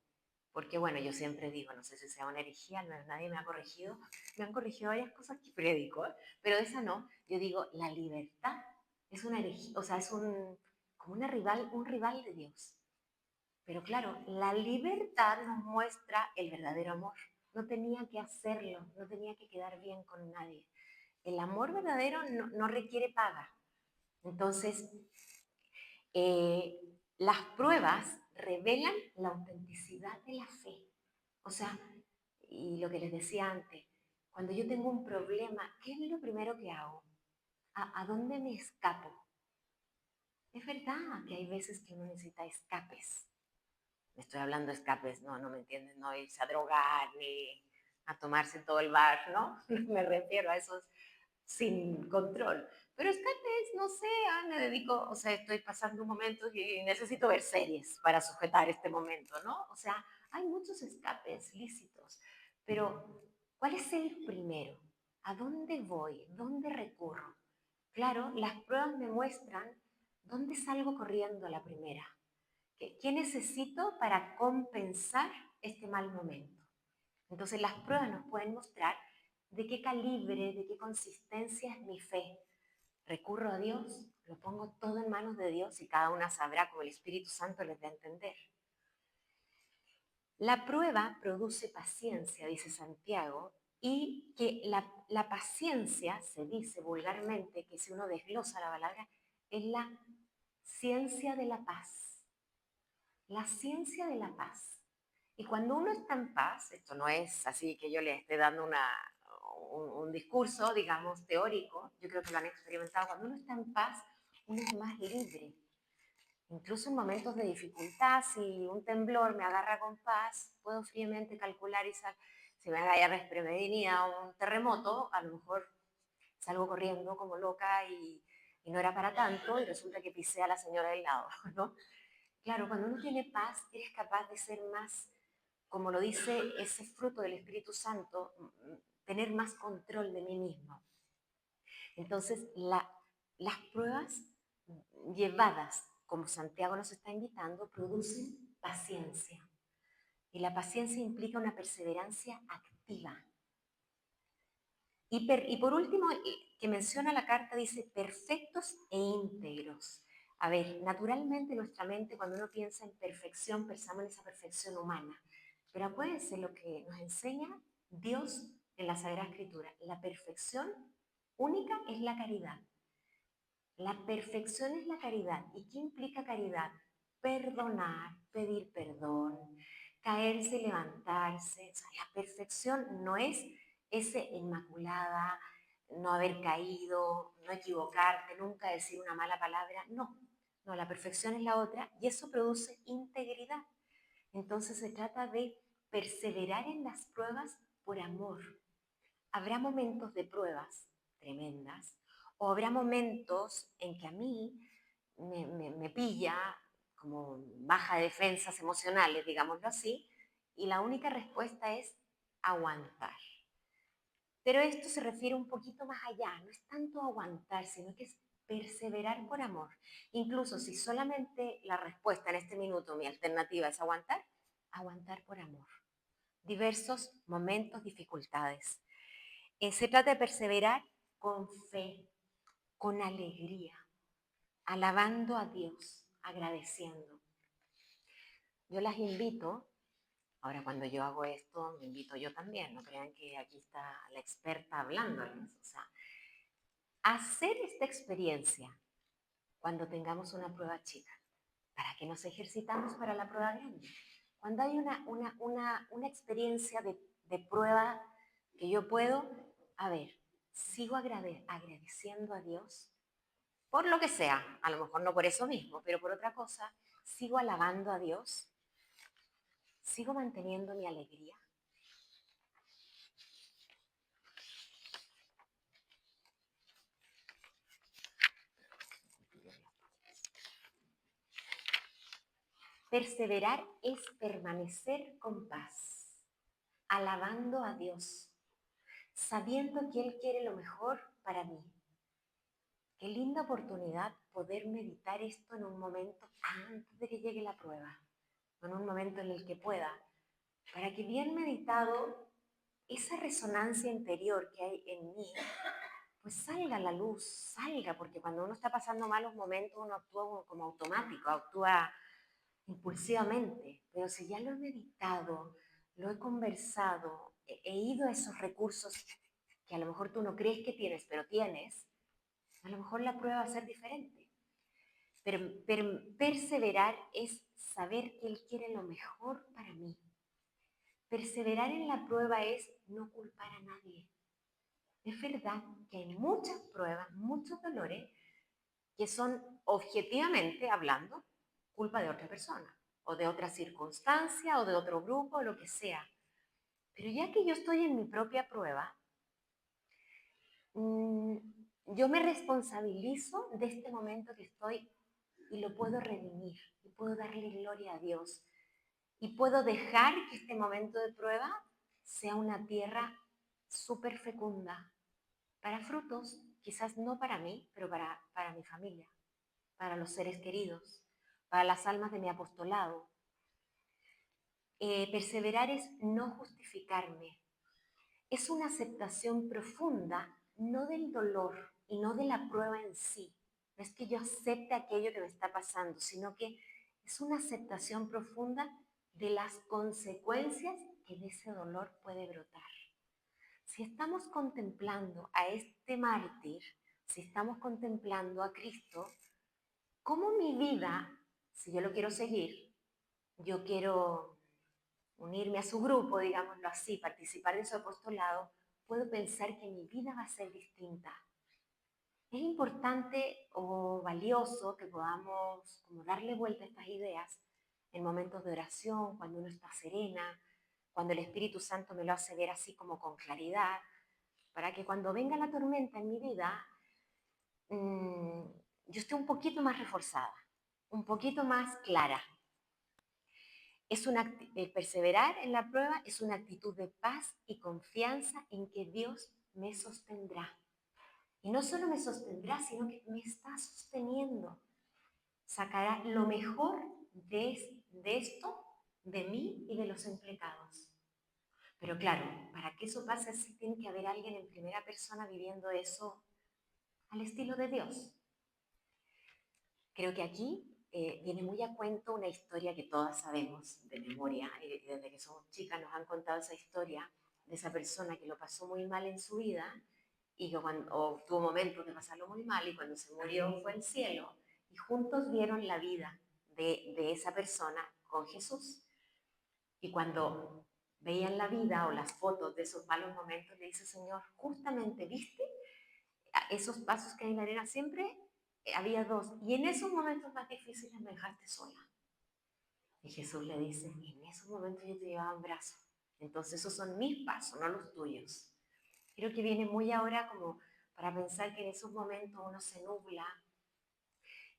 porque bueno, yo siempre digo, no sé si sea una herejía, nadie me ha corregido, me han corregido varias cosas que predico, pero esa no, yo digo, la libertad es una herejía, o sea, es como un rival de Dios. Pero claro, la libertad nos muestra el verdadero amor. No tenía que hacerlo, no tenía que quedar bien con nadie. El amor verdadero no requiere paga. Entonces, eh, las pruebas revelan la autenticidad de la fe. O sea, y lo que les decía antes, cuando yo tengo un problema, ¿qué es lo primero que hago? ¿A dónde me escapo? Es verdad que hay veces que uno necesita escapes. Me estoy hablando de escapes, no me entienden, no irse a drogar ni a tomarse todo el bar, ¿no? Me refiero a esos sin control. Pero escapes, no sé, me dedico, o sea, estoy pasando un momento y necesito ver series para sujetar este momento, ¿no? O sea, hay muchos escapes lícitos, pero ¿cuál es el primero? ¿A dónde voy? ¿Dónde recurro? Claro, las pruebas me muestran dónde salgo corriendo a la primera. ¿Qué necesito para compensar este mal momento? Entonces las pruebas nos pueden mostrar de qué calibre, de qué consistencia es mi fe. Recurro a Dios, lo pongo todo en manos de Dios y cada una sabrá como el Espíritu Santo les dé a entender. La prueba produce paciencia, dice Santiago, y que la paciencia, se dice vulgarmente, que si uno desglosa la palabra, es la ciencia de la paz. La ciencia de la paz. Y cuando uno está en paz, esto no es así que yo le esté dando un discurso, digamos, teórico, yo creo que lo han experimentado, cuando uno está en paz, uno es más libre. Incluso en momentos de dificultad, si un temblor me agarra con paz, puedo fríamente calcular y si me agarra desprevenida un terremoto, a lo mejor salgo corriendo como loca y no era para tanto y resulta que pisé a la señora del lado, ¿no? Claro, cuando uno tiene paz, eres capaz de ser más, como lo dice ese fruto del Espíritu Santo, tener más control de mí mismo. Entonces, las pruebas llevadas, como Santiago nos está invitando, producen paciencia. Y la paciencia implica una perseverancia activa. Y por último, que menciona la carta, dice perfectos e íntegros. A ver, naturalmente nuestra mente cuando uno piensa en perfección, pensamos en esa perfección humana. Pero acuérdense lo que nos enseña Dios en la Sagrada Escritura. La perfección única es la caridad. La perfección es la caridad. ¿Y qué implica caridad? Perdonar, pedir perdón, caerse y levantarse. O sea, la perfección no es ese inmaculada, no haber caído, no equivocarte, nunca decir una mala palabra. No, la perfección es la otra y eso produce integridad. Entonces se trata de perseverar en las pruebas por amor. Habrá momentos de pruebas tremendas o habrá momentos en que a mí me pilla como baja de defensas emocionales, digámoslo así, y la única respuesta es aguantar. Pero esto se refiere un poquito más allá, no es tanto aguantar, sino que es perseverar por amor. Incluso si solamente la respuesta en este minuto, mi alternativa es aguantar, aguantar por amor. Diversos momentos, dificultades. Se trata de perseverar con fe, con alegría, alabando a Dios, agradeciendo. Yo las invito, ahora cuando yo hago esto, me invito yo también, no crean que aquí está la experta hablándoles, o sea, hacer esta experiencia cuando tengamos una prueba chica, para que nos ejercitamos para la prueba grande. Cuando hay una experiencia de prueba que yo puedo, a ver, sigo agradeciendo a Dios por lo que sea, a lo mejor no por eso mismo, pero por otra cosa, sigo alabando a Dios, sigo manteniendo mi alegría. Perseverar es permanecer con paz, alabando a Dios, sabiendo que Él quiere lo mejor para mí. Qué linda oportunidad poder meditar esto en un momento antes de que llegue la prueba, en un momento en el que pueda, para que bien meditado, esa resonancia interior que hay en mí, pues salga a la luz, salga, porque cuando uno está pasando malos momentos uno actúa como automático, actúa impulsivamente, pero si ya lo he meditado, lo he conversado, he ido a esos recursos que a lo mejor tú no crees que tienes, pero tienes, a lo mejor la prueba va a ser diferente. Pero perseverar es saber que Él quiere lo mejor para mí. Perseverar en la prueba es no culpar a nadie. Es verdad que hay muchas pruebas, muchos dolores que son objetivamente hablando culpa de otra persona o de otra circunstancia o de otro grupo o lo que sea. Pero ya que yo estoy en mi propia prueba, yo me responsabilizo de este momento que estoy y lo puedo redimir y puedo darle gloria a Dios y puedo dejar que este momento de prueba sea una tierra súper fecunda para frutos, quizás no para mí, pero para mi familia, para los seres queridos, para las almas de mi apostolado. Perseverar es no justificarme, es una aceptación profunda, no del dolor y no de la prueba en sí. No es que yo acepte aquello que me está pasando, sino que es una aceptación profunda de las consecuencias que de ese dolor puede brotar. Si estamos contemplando a este mártir, si estamos contemplando a Cristo, ¿cómo mi vida, si yo lo quiero seguir, yo quiero unirme a su grupo, digámoslo así, participar de su apostolado, puedo pensar que mi vida va a ser distinta? Es importante o valioso que podamos como darle vuelta a estas ideas en momentos de oración, cuando uno está serena, cuando el Espíritu Santo me lo hace ver así como con claridad, para que cuando venga la tormenta en mi vida, yo esté un poquito más reforzada, un poquito más clara. Perseverar en la prueba es una actitud de paz y confianza en que Dios me sostendrá. Y no solo me sostendrá, sino que me está sosteniendo. Sacará lo mejor de esto, de mí y de los implicados. Pero claro, para que eso pase sí tiene que haber alguien en primera persona viviendo eso al estilo de Dios. Creo que aquí viene muy a cuento una historia que todas sabemos de memoria, y desde que somos chicas nos han contado esa historia de esa persona que lo pasó muy mal en su vida y que o tuvo momentos de pasarlo muy mal y cuando se murió fue al cielo y juntos vieron la vida de esa persona con Jesús. Y cuando veían la vida o las fotos de esos malos momentos, le dice: Señor, justamente viste esos pasos que hay en la arena, siempre había dos, y en esos momentos más difíciles me dejaste sola. Y Jesús le dice: en esos momentos yo te llevaba en brazo, entonces esos son mis pasos, no los tuyos. Creo que viene muy ahora como para pensar que en esos momentos uno se nubla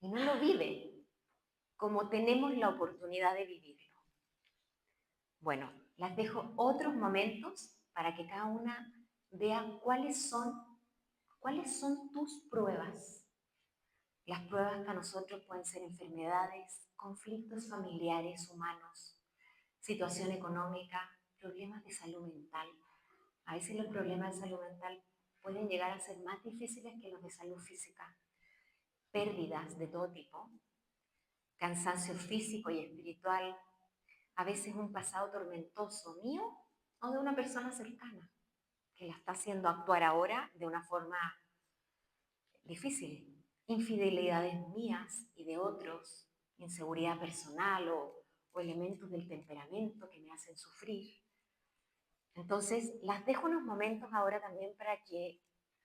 y no lo vive como tenemos la oportunidad de vivirlo. Bueno, las dejo otros momentos para que cada una vea cuáles son tus pruebas. Las pruebas para nosotros pueden ser enfermedades, conflictos familiares, humanos, situación económica, problemas de salud mental. A veces los problemas de salud mental pueden llegar a ser más difíciles que los de salud física. Pérdidas de todo tipo, cansancio físico y espiritual, a veces un pasado tormentoso mío o de una persona cercana que la está haciendo actuar ahora de una forma difícil. Infidelidades mías y de otros, inseguridad personal o elementos del temperamento que me hacen sufrir. Entonces, las dejo unos momentos ahora también para que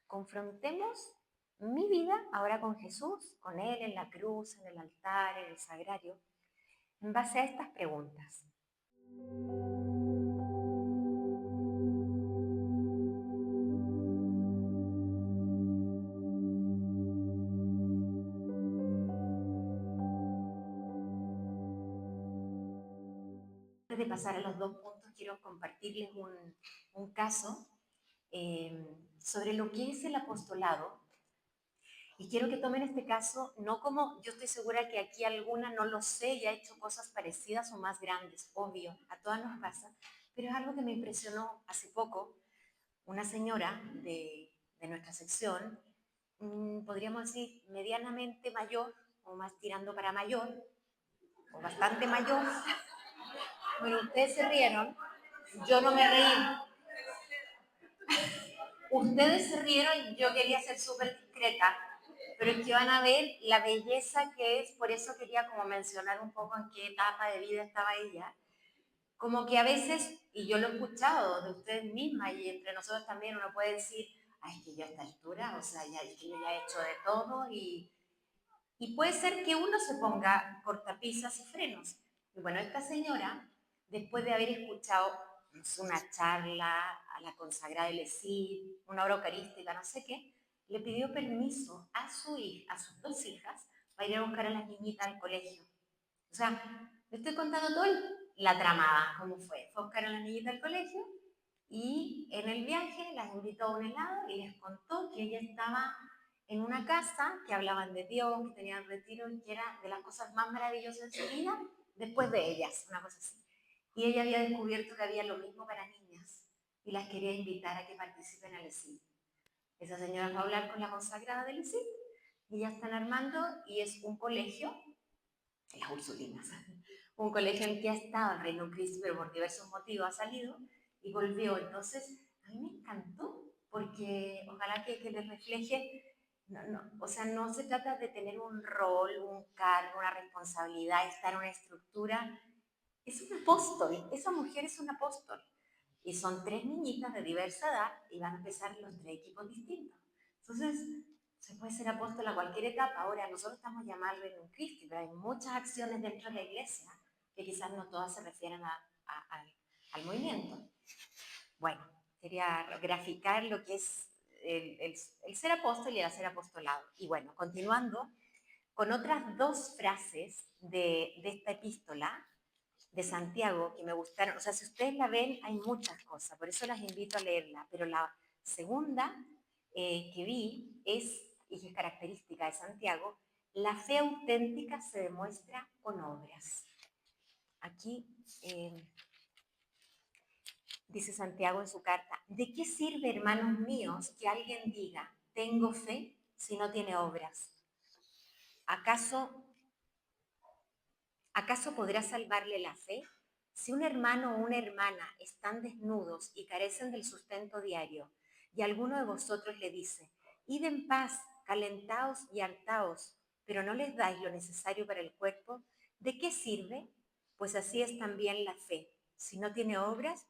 confrontemos mi vida ahora con Jesús, con Él en la cruz, en el altar, en el sagrario, en base a estas preguntas. Antes de pasar a los dos puntos, quiero compartirles un caso sobre lo que es el apostolado. Y quiero que tomen este caso, no como yo estoy segura que aquí alguna no lo sé y ha hecho cosas parecidas o más grandes, obvio, a todas nos pasa, pero es algo que me impresionó hace poco. Una señora de nuestra sección, podríamos decir medianamente mayor o más tirando para mayor, o bastante mayor. Bueno, ustedes se rieron, yo no me reí. Ustedes se rieron y yo quería ser súper discreta, pero es que van a ver la belleza que es, por eso quería como mencionar un poco en qué etapa de vida estaba ella. Como que a veces, y yo lo he escuchado de ustedes mismas y entre nosotros también, uno puede decir, ay, es que yo a esta altura, o sea, ya, es que yo ya he hecho de todo y puede ser que uno se ponga cortapisas y frenos. Y bueno, esta señora, después de haber escuchado una charla a la consagrada de Lesí, una obra eucarística, no sé qué, le pidió permiso a su hija, a sus dos hijas, para ir a buscar a las niñitas al colegio. O sea, le estoy contando todo la tramada, cómo fue. Fue a buscar a las niñitas al colegio y en el viaje las invitó a un helado y les contó que ella estaba en una casa, que hablaban de Dios, que tenían retiro y que era de las cosas más maravillosas de su vida después de ellas, una cosa así. Y ella había descubierto que había lo mismo para niñas y las quería invitar a que participen al ESID. Esa señora fue a hablar con la consagrada del ESID y ya están armando y es un colegio, las Ursulinas, un colegio en que ha estado el Reino Cristo, pero por diversos motivos ha salido y volvió. Entonces, a mí me encantó, porque ojalá que les refleje, o sea, no se trata de tener un rol, un cargo, una responsabilidad, estar en una estructura. Es un apóstol, esa mujer es un apóstol. Y son tres niñitas de diversa edad y van a empezar los tres equipos distintos. Entonces, se puede ser apóstol a cualquier etapa. Ahora, nosotros estamos llamados al Reino Cristo, pero hay muchas acciones dentro de la iglesia que quizás no todas se refieren al movimiento. Bueno, quería graficar lo que es el ser apóstol y el hacer apostolado. Y bueno, continuando con otras dos frases de esta epístola de Santiago que me gustaron. O sea, si ustedes la ven, hay muchas cosas, por eso las invito a leerla. Pero la segunda que vi es, y que es característica de Santiago, la fe auténtica se demuestra con obras. Aquí dice Santiago en su carta, ¿de qué sirve, hermanos míos, que alguien diga, tengo fe, si no tiene obras? ¿Acaso ¿Acaso podrá salvarle la fe? Si un hermano o una hermana están desnudos y carecen del sustento diario, y alguno de vosotros le dice, id en paz, calentaos y hartaos, pero no les dais lo necesario para el cuerpo, ¿de qué sirve? Pues así es también la fe. Si no tiene obras,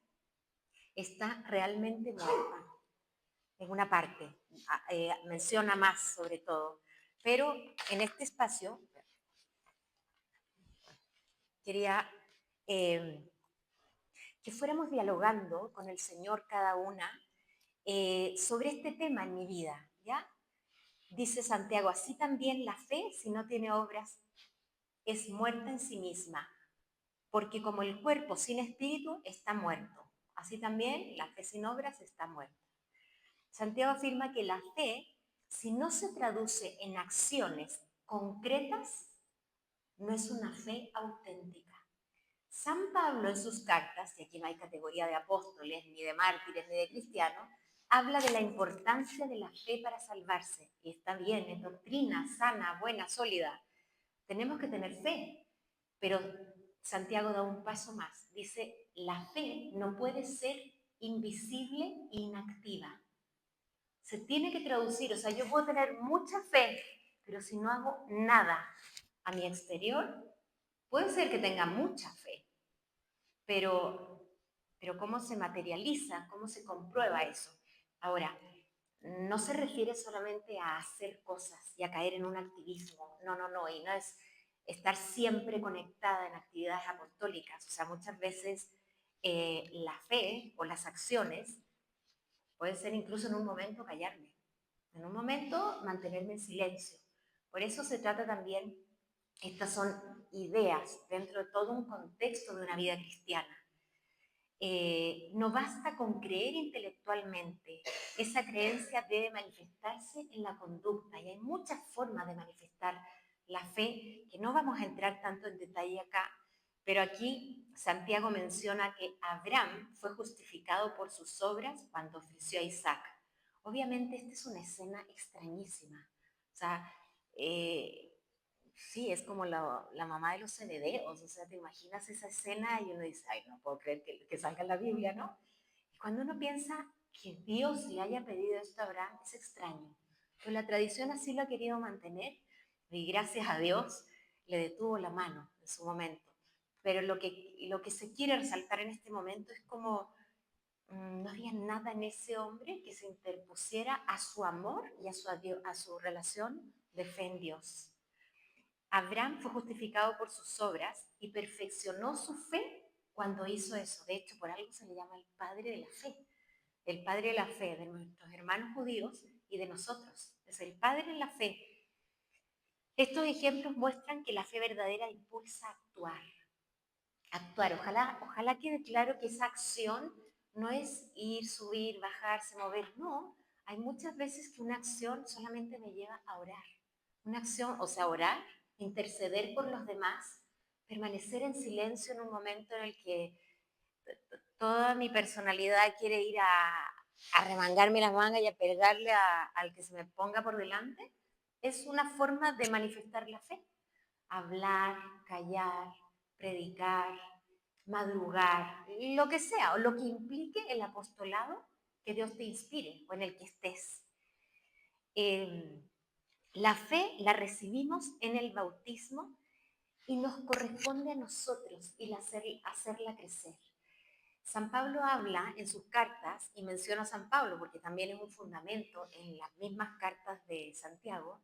está realmente muerta. En una parte, menciona más sobre todo. Pero en este espacio quería que fuéramos dialogando con el Señor cada una sobre este tema en mi vida, ¿ya? Dice Santiago, así también la fe, si no tiene obras, es muerta en sí misma, porque como el cuerpo sin espíritu está muerto, así también la fe sin obras está muerta. Santiago afirma que la fe, si no se traduce en acciones concretas, no es una fe auténtica. San Pablo en sus cartas, y aquí no hay categoría de apóstoles, ni de mártires, ni de cristianos, habla de la importancia de la fe para salvarse. Y está bien, es doctrina sana, buena, sólida. Tenemos que tener fe, pero Santiago da un paso más. Dice, la fe no puede ser invisible e inactiva. Se tiene que traducir, o sea, yo puedo tener mucha fe, pero si no hago nada a mi exterior, puede ser que tenga mucha fe, pero pero ¿cómo se materializa? ¿Cómo se comprueba eso? Ahora, no se refiere solamente a hacer cosas y a caer en un activismo. No, no, no. Y no es estar siempre conectada en actividades apostólicas. O sea, muchas veces la fe o las acciones pueden ser incluso en un momento callarme. En un momento mantenerme en silencio. Por eso se trata también, estas son ideas dentro de todo un contexto de una vida cristiana. No basta con creer intelectualmente, esa creencia debe manifestarse en la conducta y hay muchas formas de manifestar la fe que no vamos a entrar tanto en detalle acá, pero aquí Santiago menciona que Abraham fue justificado por sus obras cuando ofreció a Isaac. Obviamente esta es una escena extrañísima, o sea, eh, sí, es como la mamá de los cebedeos, o sea, te imaginas esa escena y uno dice, ay, no puedo creer que salga en la Biblia, ¿no? Y cuando uno piensa que Dios le haya pedido esto a Abraham, es extraño. Pero la tradición así lo ha querido mantener y gracias a Dios le detuvo la mano en su momento. Pero lo que se quiere resaltar en este momento es como no había nada en ese hombre que se interpusiera a su amor y a su relación de fe en Dios. Abraham fue justificado por sus obras y perfeccionó su fe cuando hizo eso. De hecho, por algo se le llama el padre de la fe. El padre de la fe de nuestros hermanos judíos y de nosotros. Es el padre de la fe. Estos ejemplos muestran que la fe verdadera impulsa a actuar. Actuar. Ojalá quede claro que esa acción no es ir, subir, bajarse, mover. No. Hay muchas veces que una acción solamente me lleva a orar. Una acción, o sea, orar, interceder por los demás, permanecer en silencio en un momento en el que toda mi personalidad quiere ir a remangarme las mangas y a pegarle al que se me ponga por delante, es una forma de manifestar la fe. Hablar, callar, predicar, madrugar, lo que sea, o lo que implique el apostolado que Dios te inspire o en el que estés. Eh, la fe la recibimos en el bautismo y nos corresponde a nosotros y hacerla crecer. San Pablo habla en sus cartas, y menciona a San Pablo porque también es un fundamento en las mismas cartas de Santiago.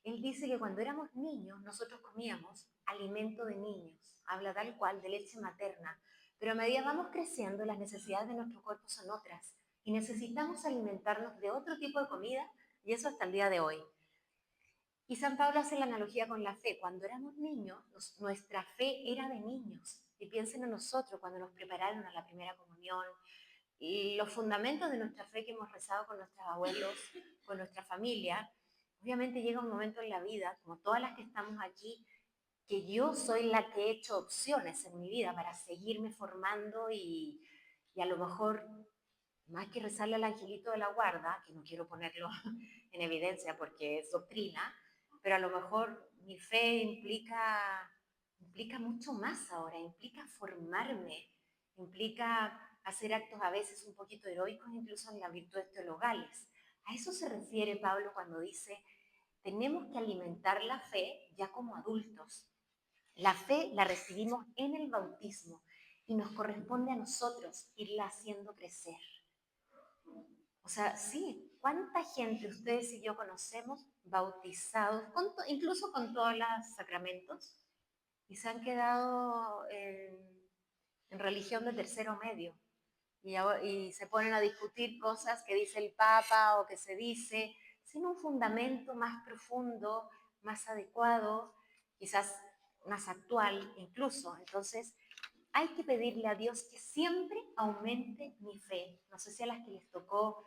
Él dice que cuando éramos niños nosotros comíamos alimento de niños, habla tal cual de leche materna, pero a medida vamos creciendo las necesidades de nuestro cuerpo son otras y necesitamos alimentarnos de otro tipo de comida y eso hasta el día de hoy. Y San Pablo hace la analogía con la fe. Cuando éramos niños, nuestra fe era de niños. Y piensen en nosotros cuando nos prepararon a la primera comunión, y los fundamentos de nuestra fe que hemos rezado con nuestros abuelos, con nuestra familia. Obviamente llega un momento en la vida, como todas las que estamos aquí, que yo soy la que he hecho opciones en mi vida para seguirme formando y a lo mejor, más que rezarle al angelito de la guarda, que no quiero ponerlo en evidencia porque es doctrina, pero a lo mejor mi fe implica mucho más ahora, implica formarme, implica hacer actos a veces un poquito heroicos, incluso en las virtudes teologales. A eso se refiere Pablo cuando dice, tenemos que alimentar la fe ya como adultos. La fe la recibimos en el bautismo y nos corresponde a nosotros irla haciendo crecer. O sea, sí, ¿cuánta gente ustedes y yo conocemos bautizados, incluso con todos los sacramentos, y se han quedado en religión de tercero medio? Y se ponen a discutir cosas que dice el Papa o que se dice, sin un fundamento más profundo, más adecuado, quizás más actual incluso. Entonces, hay que pedirle a Dios que siempre aumente mi fe. No sé si a las que les tocó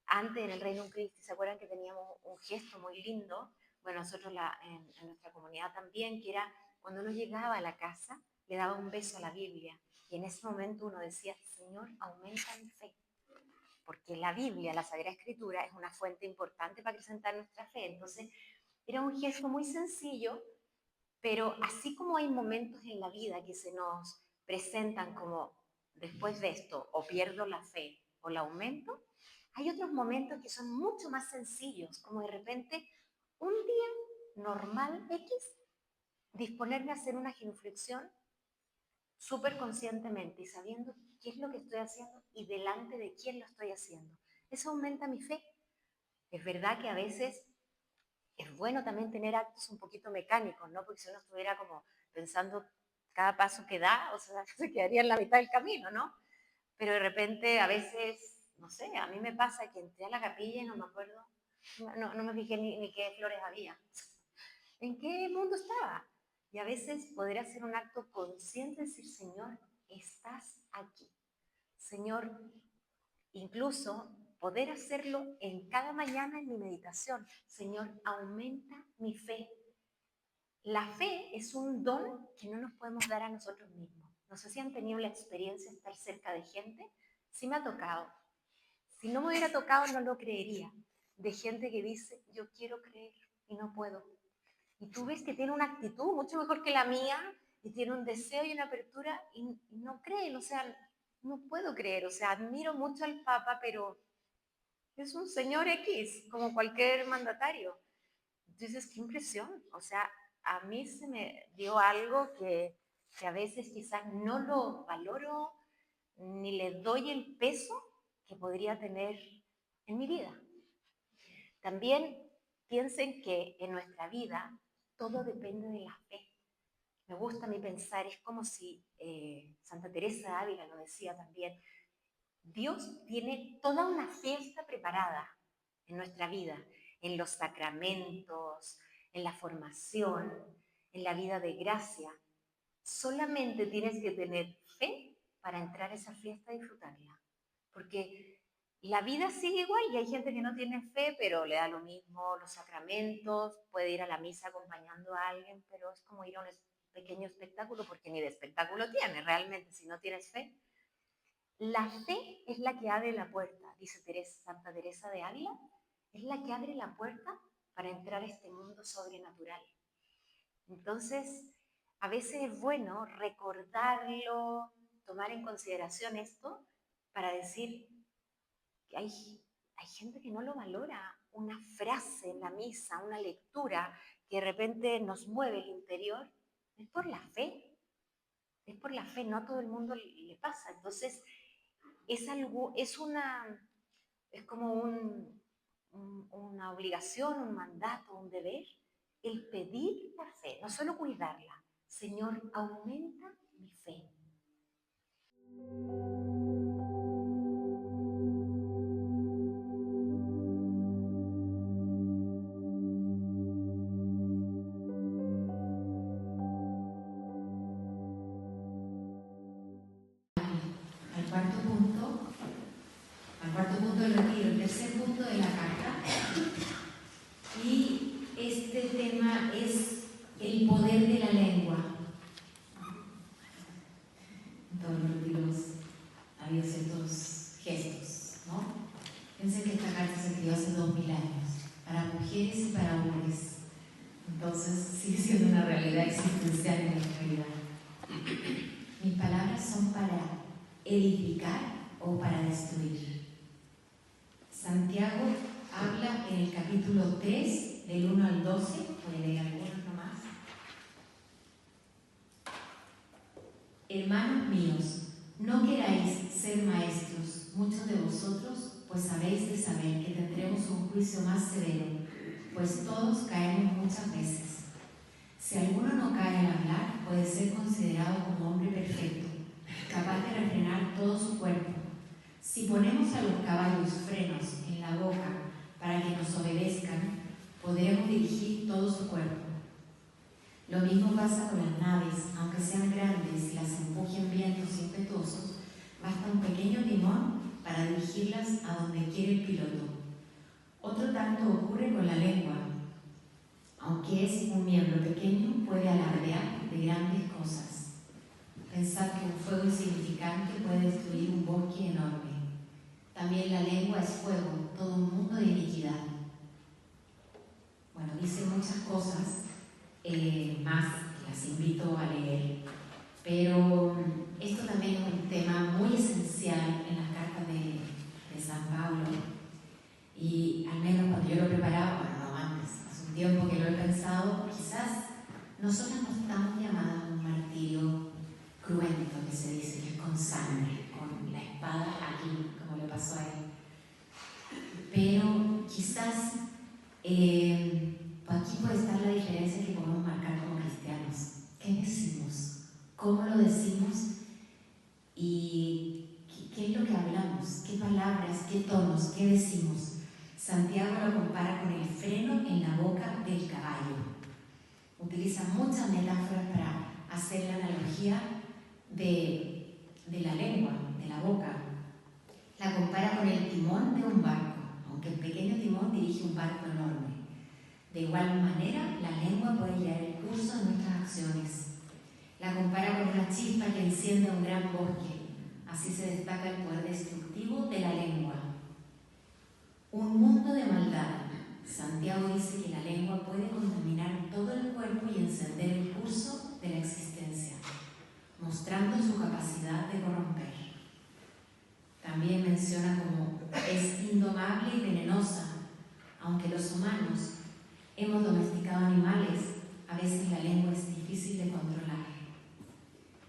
antes en el Reino Christi, ¿se acuerdan que teníamos un gesto muy lindo? Bueno, nosotros en nuestra comunidad también, que era cuando uno llegaba a la casa, le daba un beso a la Biblia. Y en ese momento uno decía, Señor, aumenta mi fe. Porque la Biblia, la Sagrada Escritura, es una fuente importante para acrecentar nuestra fe. Entonces, era un gesto muy sencillo, pero así como hay momentos en la vida que se nos presentan como después de esto, o pierdo la fe o la aumento, hay otros momentos que son mucho más sencillos, como de repente un día normal X, disponerme a hacer una genuflexión súper conscientemente y sabiendo qué es lo que estoy haciendo y delante de quién lo estoy haciendo. Eso aumenta mi fe. Es verdad que a veces es bueno también tener actos un poquito mecánicos, ¿no? Porque si uno estuviera como pensando cada paso que da, o sea, se quedaría en la mitad del camino, ¿no? Pero de repente a veces, no sé, a mí me pasa que entré a la capilla y no me acuerdo, no me fijé ni qué flores había, en qué mundo estaba. Y a veces poder hacer un acto consciente, decir, Señor, estás aquí. Señor, incluso poder hacerlo en cada mañana en mi meditación. Señor, aumenta mi fe. La fe es un don que no nos podemos dar a nosotros mismos. No sé si han tenido la experiencia de estar cerca de gente. Sí me ha tocado. Si no me hubiera tocado, no lo creería. De gente que dice, yo quiero creer y no puedo. Y tú ves que tiene una actitud mucho mejor que la mía y tiene un deseo y una apertura y no creen, o sea, no puedo creer. O sea, admiro mucho al Papa, pero es un señor X, como cualquier mandatario. Entonces, qué impresión. O sea, a mí se me dio algo que a veces quizás no lo valoro ni le doy el peso que podría tener en mi vida. También piensen que en nuestra vida todo depende de la fe. Me gusta a mí pensar, es como si Santa Teresa de Ávila lo decía también, Dios tiene toda una fiesta preparada en nuestra vida, en los sacramentos, en la formación, en la vida de gracia. Solamente tienes que tener fe para entrar a esa fiesta y disfrutarla. Porque la vida sigue igual y hay gente que no tiene fe, pero le da lo mismo los sacramentos, puede ir a la misa acompañando a alguien, pero es como ir a un pequeño espectáculo porque ni de espectáculo tiene realmente si no tienes fe. La fe es la que abre la puerta, dice Santa Teresa de Ávila, es la que abre la puerta para entrar a este mundo sobrenatural. Entonces, a veces es bueno recordarlo, tomar en consideración esto para decir que hay gente que no lo valora. Una frase en la misa, una lectura que de repente nos mueve el interior, es por la fe. Es por la fe, no a todo el mundo le pasa. Entonces, es algo, es como una obligación, un mandato, un deber, el pedir la fe, no solo cuidarla. Señor, aumenta mi fe. Al cuarto punto, del retiro, el tercer punto de la carta. Y este tema es el poder de la lengua. En todos los retiros ha habido ciertos gestos, ¿no? Pensé que esta carta se escribió hace 2000 años, para mujeres y para hombres. Entonces sigue siendo una realidad existencial en la actualidad. Mis palabras son para edificar o para destruir. Santiago habla en el capítulo 3, del 1 al 12, voy a leer algunos nomás. Hermanos míos, no queráis ser maestros, muchos de vosotros, pues habéis de saber que tendremos un juicio más severo, pues todos caemos muchas veces. Si alguno no cae al hablar, puede ser considerado como hombre perfecto, capaz de refrenar todo su cuerpo. Si ponemos a los caballos frenos en la boca para que nos obedezcan, podremos dirigir todo su cuerpo. Lo mismo pasa con las naves, aunque sean grandes y las empujen vientos impetuosos, basta un pequeño timón para dirigirlas a donde quiere el piloto. Otro tanto ocurre con la lengua. Aunque es un miembro pequeño, puede alardear de grandes cosas. Pensad que un fuego insignificante puede destruir un bosque enorme. También la lengua es fuego, todo un mundo de iniquidad. Bueno, dice muchas cosas, más las invito a leer, pero esto también es un tema muy esencial en las cartas de San Pablo. Y al menos cuando yo lo preparaba, bueno, no antes, hace un tiempo que lo he pensado, quizás nosotros no estamos llamadas a un martirio cruento, que se dice, que es con sangre, con qué tonos, qué decimos. Santiago lo compara con el freno en la boca del caballo. Utiliza muchas metáforas para hacer la analogía de la lengua, de la boca. La compara con el timón de un barco, aunque el pequeño timón dirige un barco enorme. De igual manera, la lengua puede guiar el curso de nuestras acciones. La compara con una chispa que enciende un gran bosque. Así se destaca el poder destructivo de la lengua. Un mundo de maldad. Santiago dice que la lengua puede contaminar todo el cuerpo y encender el curso de la existencia, mostrando su capacidad de corromper. También menciona como es indomable y venenosa. Aunque los humanos hemos domesticado animales, a veces la lengua es difícil de controlar.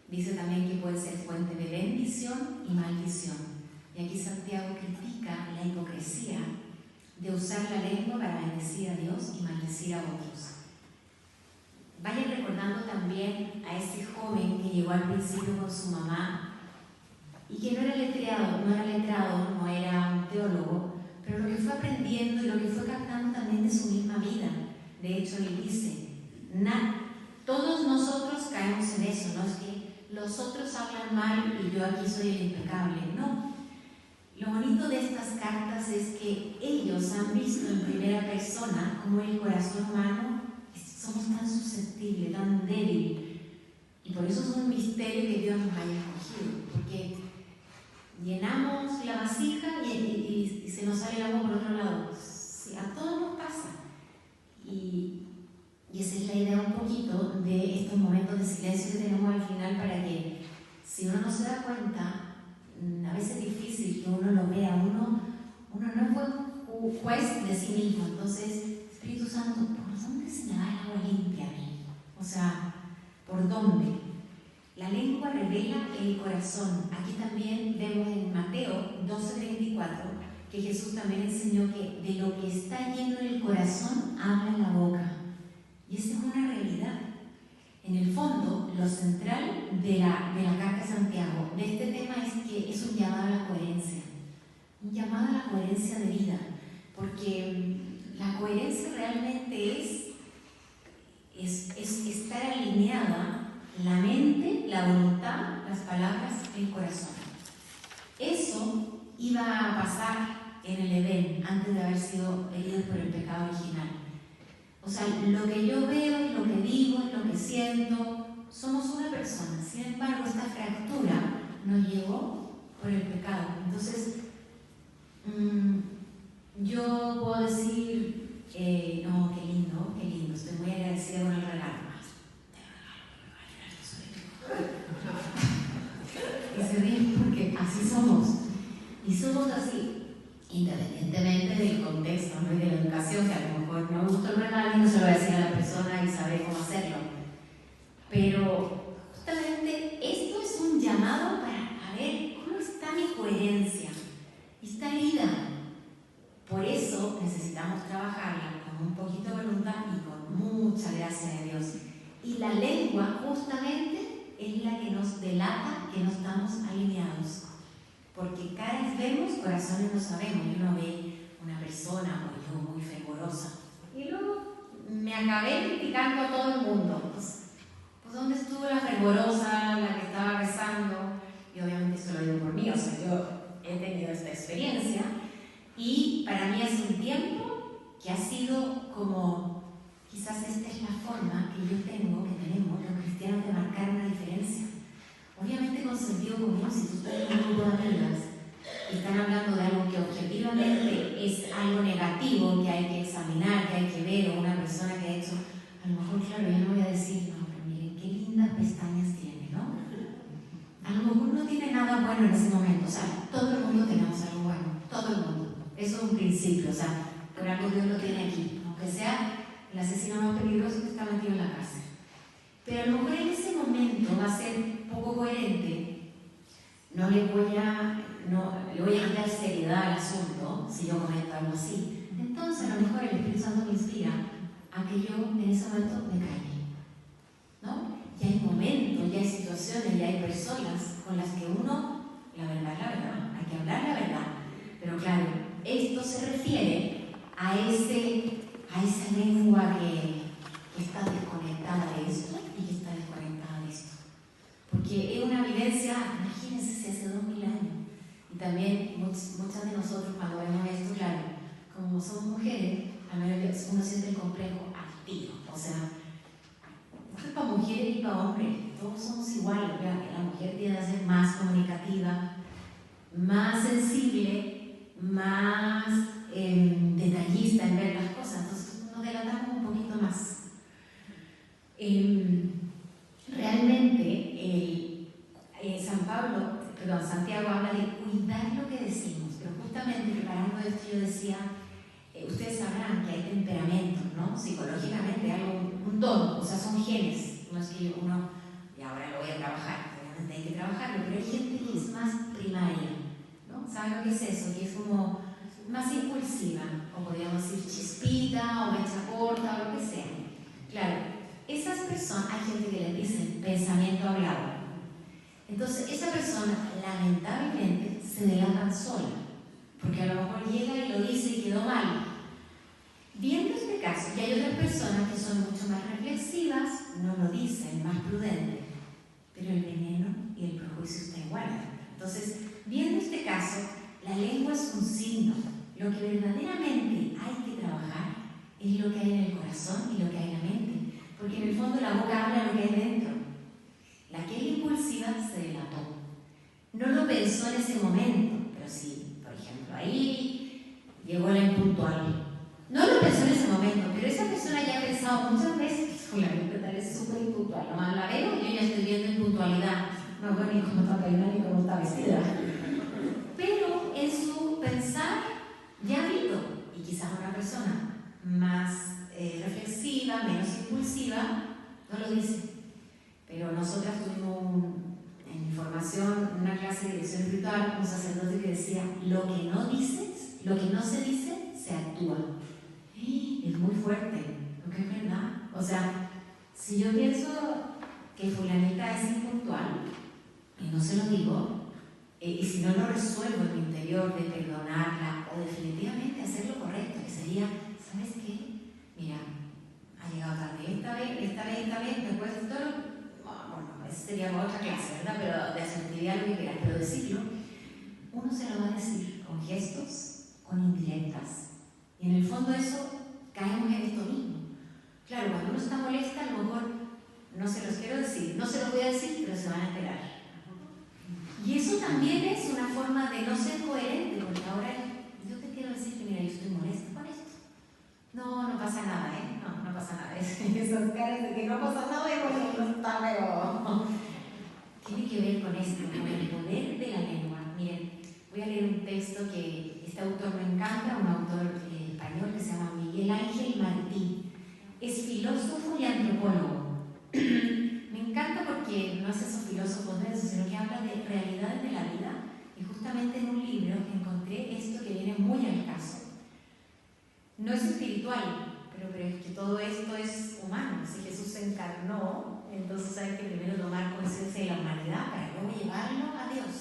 Dice también que puede ser fuente de bendición y maldición. Y aquí Santiago critica la hipocresía de usar la lengua para bendecir a Dios y maldecir a otros. Vayan recordando también a ese joven que llegó al principio con su mamá y que no era letrado, no era un teólogo, pero lo que fue aprendiendo y lo que fue captando también de su misma vida. De hecho, él dice, todos nosotros caemos en eso, no es que los otros hablan mal y yo aquí soy el impecable, no. Lo bonito de estas cartas es que ellos han visto en primera persona cómo el corazón humano somos tan susceptibles, tan débil, y por eso es un misterio que Dios nos haya escogido, porque llenamos la vasija y se nos sale el agua por otro lado. Sí, a todos nos pasa. Y esa es la idea un poquito de estos momentos de silencio que tenemos al final, para que si uno no se da cuenta, a veces es difícil que uno lo vea, uno no es buen juez de sí mismo. Entonces, Espíritu Santo, ¿por dónde se me va el agua limpia a mí? O sea, ¿por dónde? La lengua revela el corazón. Aquí también vemos en Mateo 12:34 que Jesús también enseñó que de lo que está lleno el corazón habla la boca. Y esa es una realidad. En el fondo, lo central de la carta de Santiago, de este tema, es que es un llamado a la coherencia. Un llamado a la coherencia de vida. Porque la coherencia realmente es estar alineada la mente, la voluntad, las palabras, el corazón. Eso iba a pasar en el Edén antes de haber sido herido por el pecado original. O sea, lo que yo veo es lo que digo, es lo que siento. Somos una persona. Sin embargo, esta fractura nos llegó por el pecado. Entonces, yo puedo decir, no, qué lindo, estoy muy agradecida con el regalo. Y se ríen porque así somos. Y somos así, independientemente del contexto, ¿no? Y de la educación, que a lo mejor no me gustó el regalo y no se lo voy a decir a la persona y saber cómo hacerlo. Pero justamente esto es un llamado para ver cómo está mi coherencia. Está herida. Por eso necesitamos trabajarla con un poquito de voluntad y con mucha gracia de Dios. Y la lengua justamente es la que nos delata que no estamos alineados. Porque caras vemos, corazones no sabemos. Y uno ve una persona, o yo, muy fervorosa. Y luego me acabé criticando a todo el mundo. Pues ¿dónde estuvo la fervorosa, la que estaba rezando? Y obviamente eso lo digo por mí, o sea, yo he tenido esta experiencia. Y para mí hace un tiempo que ha sido como, quizás esta es la forma que yo tengo, que tenemos los cristianos, de marcar una diferencia. Obviamente con sentido común. Si tú estás en un grupo de amigas y están hablando de algo que objetivamente es algo negativo, que hay que examinar, que hay que ver, o una persona que ha hecho, a lo mejor, claro, yo no voy a decir, no, pero miren, qué lindas pestañas tiene, ¿no? A lo mejor no tiene nada bueno en ese momento. O sea, todo el mundo tenemos algo bueno, todo el mundo. Eso es un principio, o sea, por algo Dios lo tiene aquí, aunque sea el asesino más peligroso que está metido en la cárcel. Pero a lo mejor en ese momento va a ser poco coherente. Le voy a quitar seriedad al asunto si yo comento algo así. Entonces a lo mejor el Espíritu Santo me inspira a que yo en ese momento me calle, ¿no? Ya hay momentos, ya hay situaciones, ya hay personas con las que uno, la verdad, hay que hablar la verdad. Pero claro, esto se refiere a esa lengua que está desconectada de esto y que está desconectada de esto. Porque es una vivencia, imagínense si hace 2000 años. Y también muchas de nosotros cuando vemos esto, claro, como somos mujeres, al menos uno siente el complejo al tiro. O sea, esto es para mujeres y para hombres, todos somos iguales. La mujer tiende a ser más comunicativa, más sensible, más detallista en ver las cosas, entonces nos delatamos un poquito más. Realmente Santiago habla de cuidar lo que decimos, pero justamente preparando esto yo decía, ustedes sabrán que hay temperamentos, ¿no? Psicológicamente, un don, o sea, son genes, no es que uno, y ahora lo voy a trabajar, obviamente hay que trabajarlo, pero hay gente que es más primaria, ¿no? ¿Saben lo que es eso? Que es como más impulsiva, o podríamos decir chispita, o mecha corta, o lo que sea. Claro, esas personas, hay gente que les dice pensamiento hablado. Entonces, esa persona lamentablemente se delatan sola, porque a lo mejor llega y lo dice y quedó mal. Viendo este caso, y hay otras personas que son mucho más reflexivas, no lo dicen, más prudentes, pero el veneno y el prejuicio está igual. Entonces, viendo este caso, la lengua es un signo. Lo que verdaderamente hay que trabajar es lo que hay en el corazón y lo que hay en la mente, porque en el fondo la boca habla lo que hay dentro. La que es impulsiva se delató. No lo pensó en ese momento, pero sí, por ejemplo, ahí llegó la impuntual. No lo pensó en ese momento, pero esa persona ya ha pensado muchas veces, fulanito tal es súper impuntual, nomás la veo y yo ya estoy viendo impuntualidad. No veo ni cómo está peinada ni cómo está vestida. Pero en su pensar ya ha habido, y quizás una persona más reflexiva, menos impulsiva, no lo dice. Pero nosotras tuvimos en mi formación una clase de dirección espiritual, un sacerdote que decía, lo que no dices, lo que no se dice, se actúa. Es muy fuerte, lo que es verdad. O sea, si yo pienso que fulanita es impuntual y no se lo digo, y si no lo resuelvo en mi interior de perdonarla o definitivamente hacer lo correcto, que sería, ¿sabes qué? Mira, ha llegado tarde esta vez, después de todo. Bueno, esa sería otra clase, ¿verdad? Pero de asertividad lo que quieras, pero decirlo, uno se lo va a decir con gestos, con indirectas. Y en el fondo eso, caemos en esto mismo. Claro, cuando uno está molesta, a lo mejor no se los quiero decir, no se los voy a decir, pero se van a enterar. Y eso también es una forma de no ser coherente, porque ahora yo te quiero decir que mira, yo estoy molesta con esto. No pasa nada, ¿eh? No pasa nada. Esas caras de que no pasa nada y bueno, no está, pero... Tiene que ver con esto, con el poder de la lengua. Miren, voy a leer un texto que este autor me encanta, un autor español que se llama Miguel Ángel Martí. Es filósofo y antropólogo. Me encanta porque no es esos filósofos densos, sino que habla de realidades de la vida. Y justamente en un libro encontré esto que viene muy al caso. No es espiritual, pero es que todo esto es humano. Si Jesús se encarnó, entonces hay que primero tomar conciencia de la humanidad para luego llevarlo a Dios.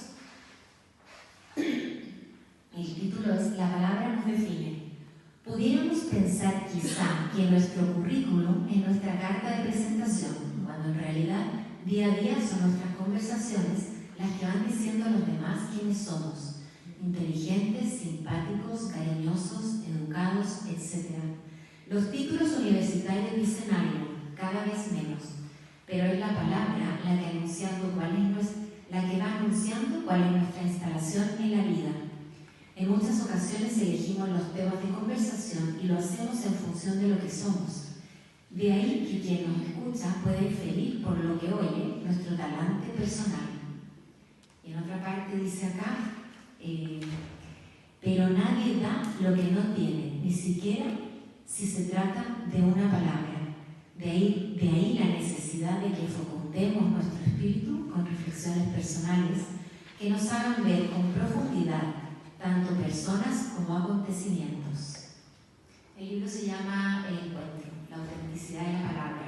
El título es La palabra nos define. Pudiéramos pensar quizá que nuestro currículum es nuestra carta de presentación, cuando en realidad día a día son nuestras conversaciones las que van diciendo a los demás quiénes somos. Inteligentes, simpáticos, cariñosos, educados, etc. Los títulos universitarios dicen algo, cada vez menos, pero es la palabra la que va anunciando cuál es nuestra instalación en la vida. En muchas ocasiones elegimos los temas de conversación y lo hacemos en función de lo que somos. De ahí que quien nos escucha puede inferir por lo que oye nuestro talante personal. Y en otra parte dice acá, pero nadie da lo que no tiene, ni siquiera si se trata de una palabra. De ahí la necesidad de que fecundemos nuestro espíritu con reflexiones personales que nos hagan ver con profundidad tanto personas como acontecimientos. El libro se llama El encuentro, la autenticidad de la palabra,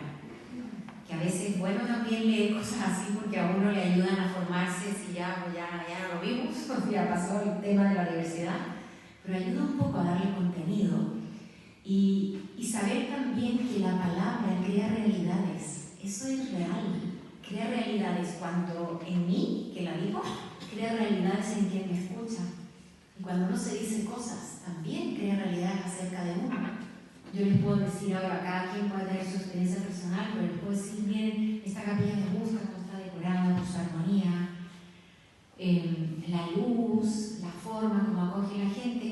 que a veces es bueno también leer cosas así porque a uno le ayudan a formarse si ya no lo vimos, ya pasó el tema de la universidad, pero ayuda un poco a darle contenido y saber también que la palabra crea realidades. Eso es real, crea realidades cuando en mí, que la digo, crea realidades en quien me escucha. Y cuando uno se dice cosas, también crea realidades acerca de uno. Yo les puedo decir ahora, cada quien puede tener su experiencia personal, pero les puedo decir, miren, esta capilla me gusta, cómo está decorada, por su armonía, la luz, la forma como acoge la gente.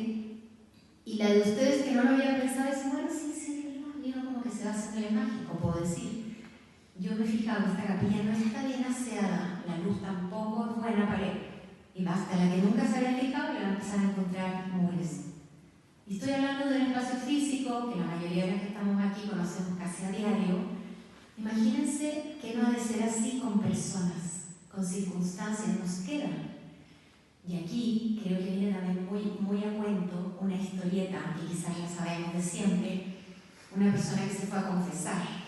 Y la de ustedes que no lo habían pensado, dicen, bueno, sí, y uno como que se va haciendo mágico, puedo decir. Yo me he fijado que esta capilla no está bien aseada, la luz tampoco es buena pared. Y basta, la que nunca se había fijado le va a empezar a encontrar mugres. Y estoy hablando de un espacio físico que la mayoría de los que estamos aquí conocemos casi a diario. Imagínense que no ha de ser así con personas, con circunstancias, nos quedan. Y aquí creo que viene también muy a cuento una historieta que quizás la sabemos de siempre, una persona que se fue a confesar.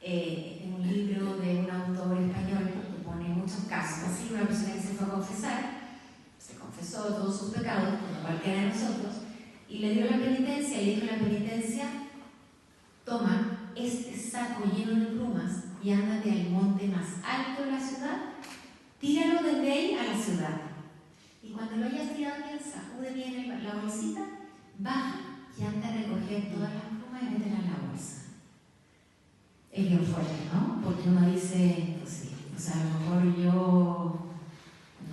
En un libro de un autor español que pone muchos casos, así, una persona que se fue a confesar, se confesó todos sus pecados, como cualquiera de nosotros, y le dio la penitencia, y le dijo la penitencia: toma este saco lleno de plumas y ándate al monte más alto de la ciudad, tíralo desde ahí a la ciudad. Y cuando lo hayas tirado bien, sacude bien la bolsita, baja y anda a recoger todas las plumas y mételas en la bolsa. Es bien fuerte, ¿no? Porque uno dice, pues sí, o sea, a lo mejor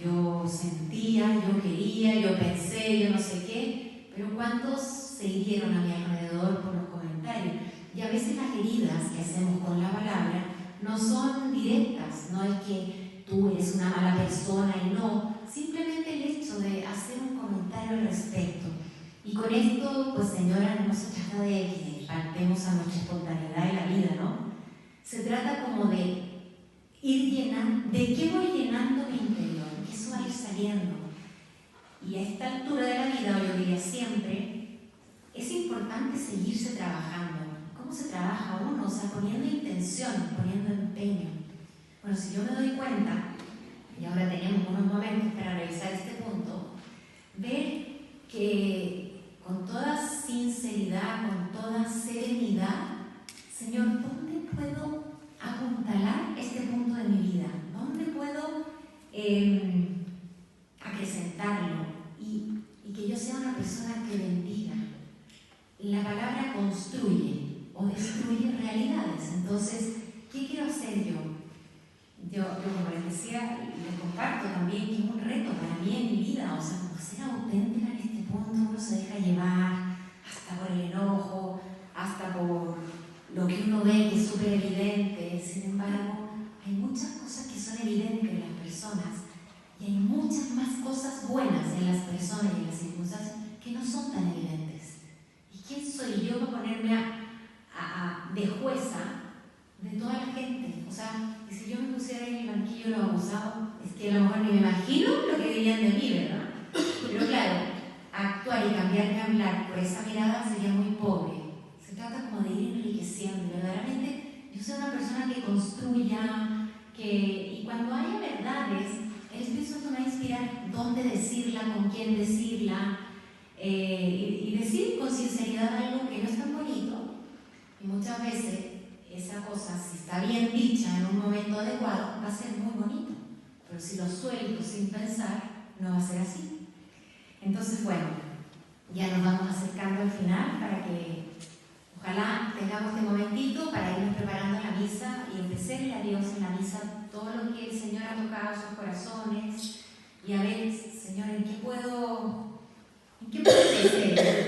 yo sentía, yo quería, yo pensé, yo no sé qué, pero ¿cuántos se hirieron a mi alrededor por los comentarios? Y a veces las heridas que hacemos con la palabra no son directas, no es que tú eres una mala persona y no, simplemente el hecho de hacer un comentario al respecto. Y con esto, pues señora, no se trata de que faltemos a nuestra espontaneidad de la vida, ¿no? Se trata como de ir llenando, ¿de qué voy llenando mi interior? ¿Qué eso va a ir saliendo? Y a esta altura de la vida, yo diría siempre, es importante seguirse trabajando. ¿Cómo se trabaja uno? O sea, poniendo intención, poniendo empeño. Bueno, si yo me doy cuenta, y ahora tenemos unos momentos para revisar este punto, ver que con toda sinceridad, con toda serenidad, Señor, ¿dónde puedo apuntalar este punto de mi vida? ¿Dónde puedo acrecentarlo? Y que yo sea una persona que bendiga. La palabra construye o destruye realidades. Entonces, ¿qué quiero hacer yo? Yo como les decía, les comparto también que es un reto para mí en mi vida, o sea, como ser auténtica en este punto, uno se deja llevar hasta por el enojo, hasta por lo que uno ve que es súper evidente. Sin embargo, hay muchas cosas que son evidentes en las personas y hay muchas más cosas buenas en las personas y en las circunstancias que no son tan evidentes. ¿Y quién soy yo para ponerme de jueza de toda la gente? O sea, y si yo me pusiera en el banquillo de los abusados, es que a lo mejor ni me imagino lo que dirían de mí, ¿verdad? Pero claro, actuar y cambiar de hablar por esa mirada sería muy pobre. Se trata como de ir enriqueciendo. Verdaderamente, yo soy una persona que construya, y cuando haya verdades, el Espíritu Santo me va a inspirar dónde decirla, con quién decirla, y decir con sinceridad algo que no es tan bonito. Y muchas veces esa cosa, si está bien dicha en un momento adecuado, va a ser muy bonito. Pero si lo suelto sin pensar, no va a ser así. Entonces, bueno, ya nos vamos acercando al final para que ojalá tengamos este momentito para irnos preparando la misa y ofrecerle a Dios en la misa todo lo que el Señor ha tocado sus corazones y a ver, Señor, ¿en qué puedo crecer?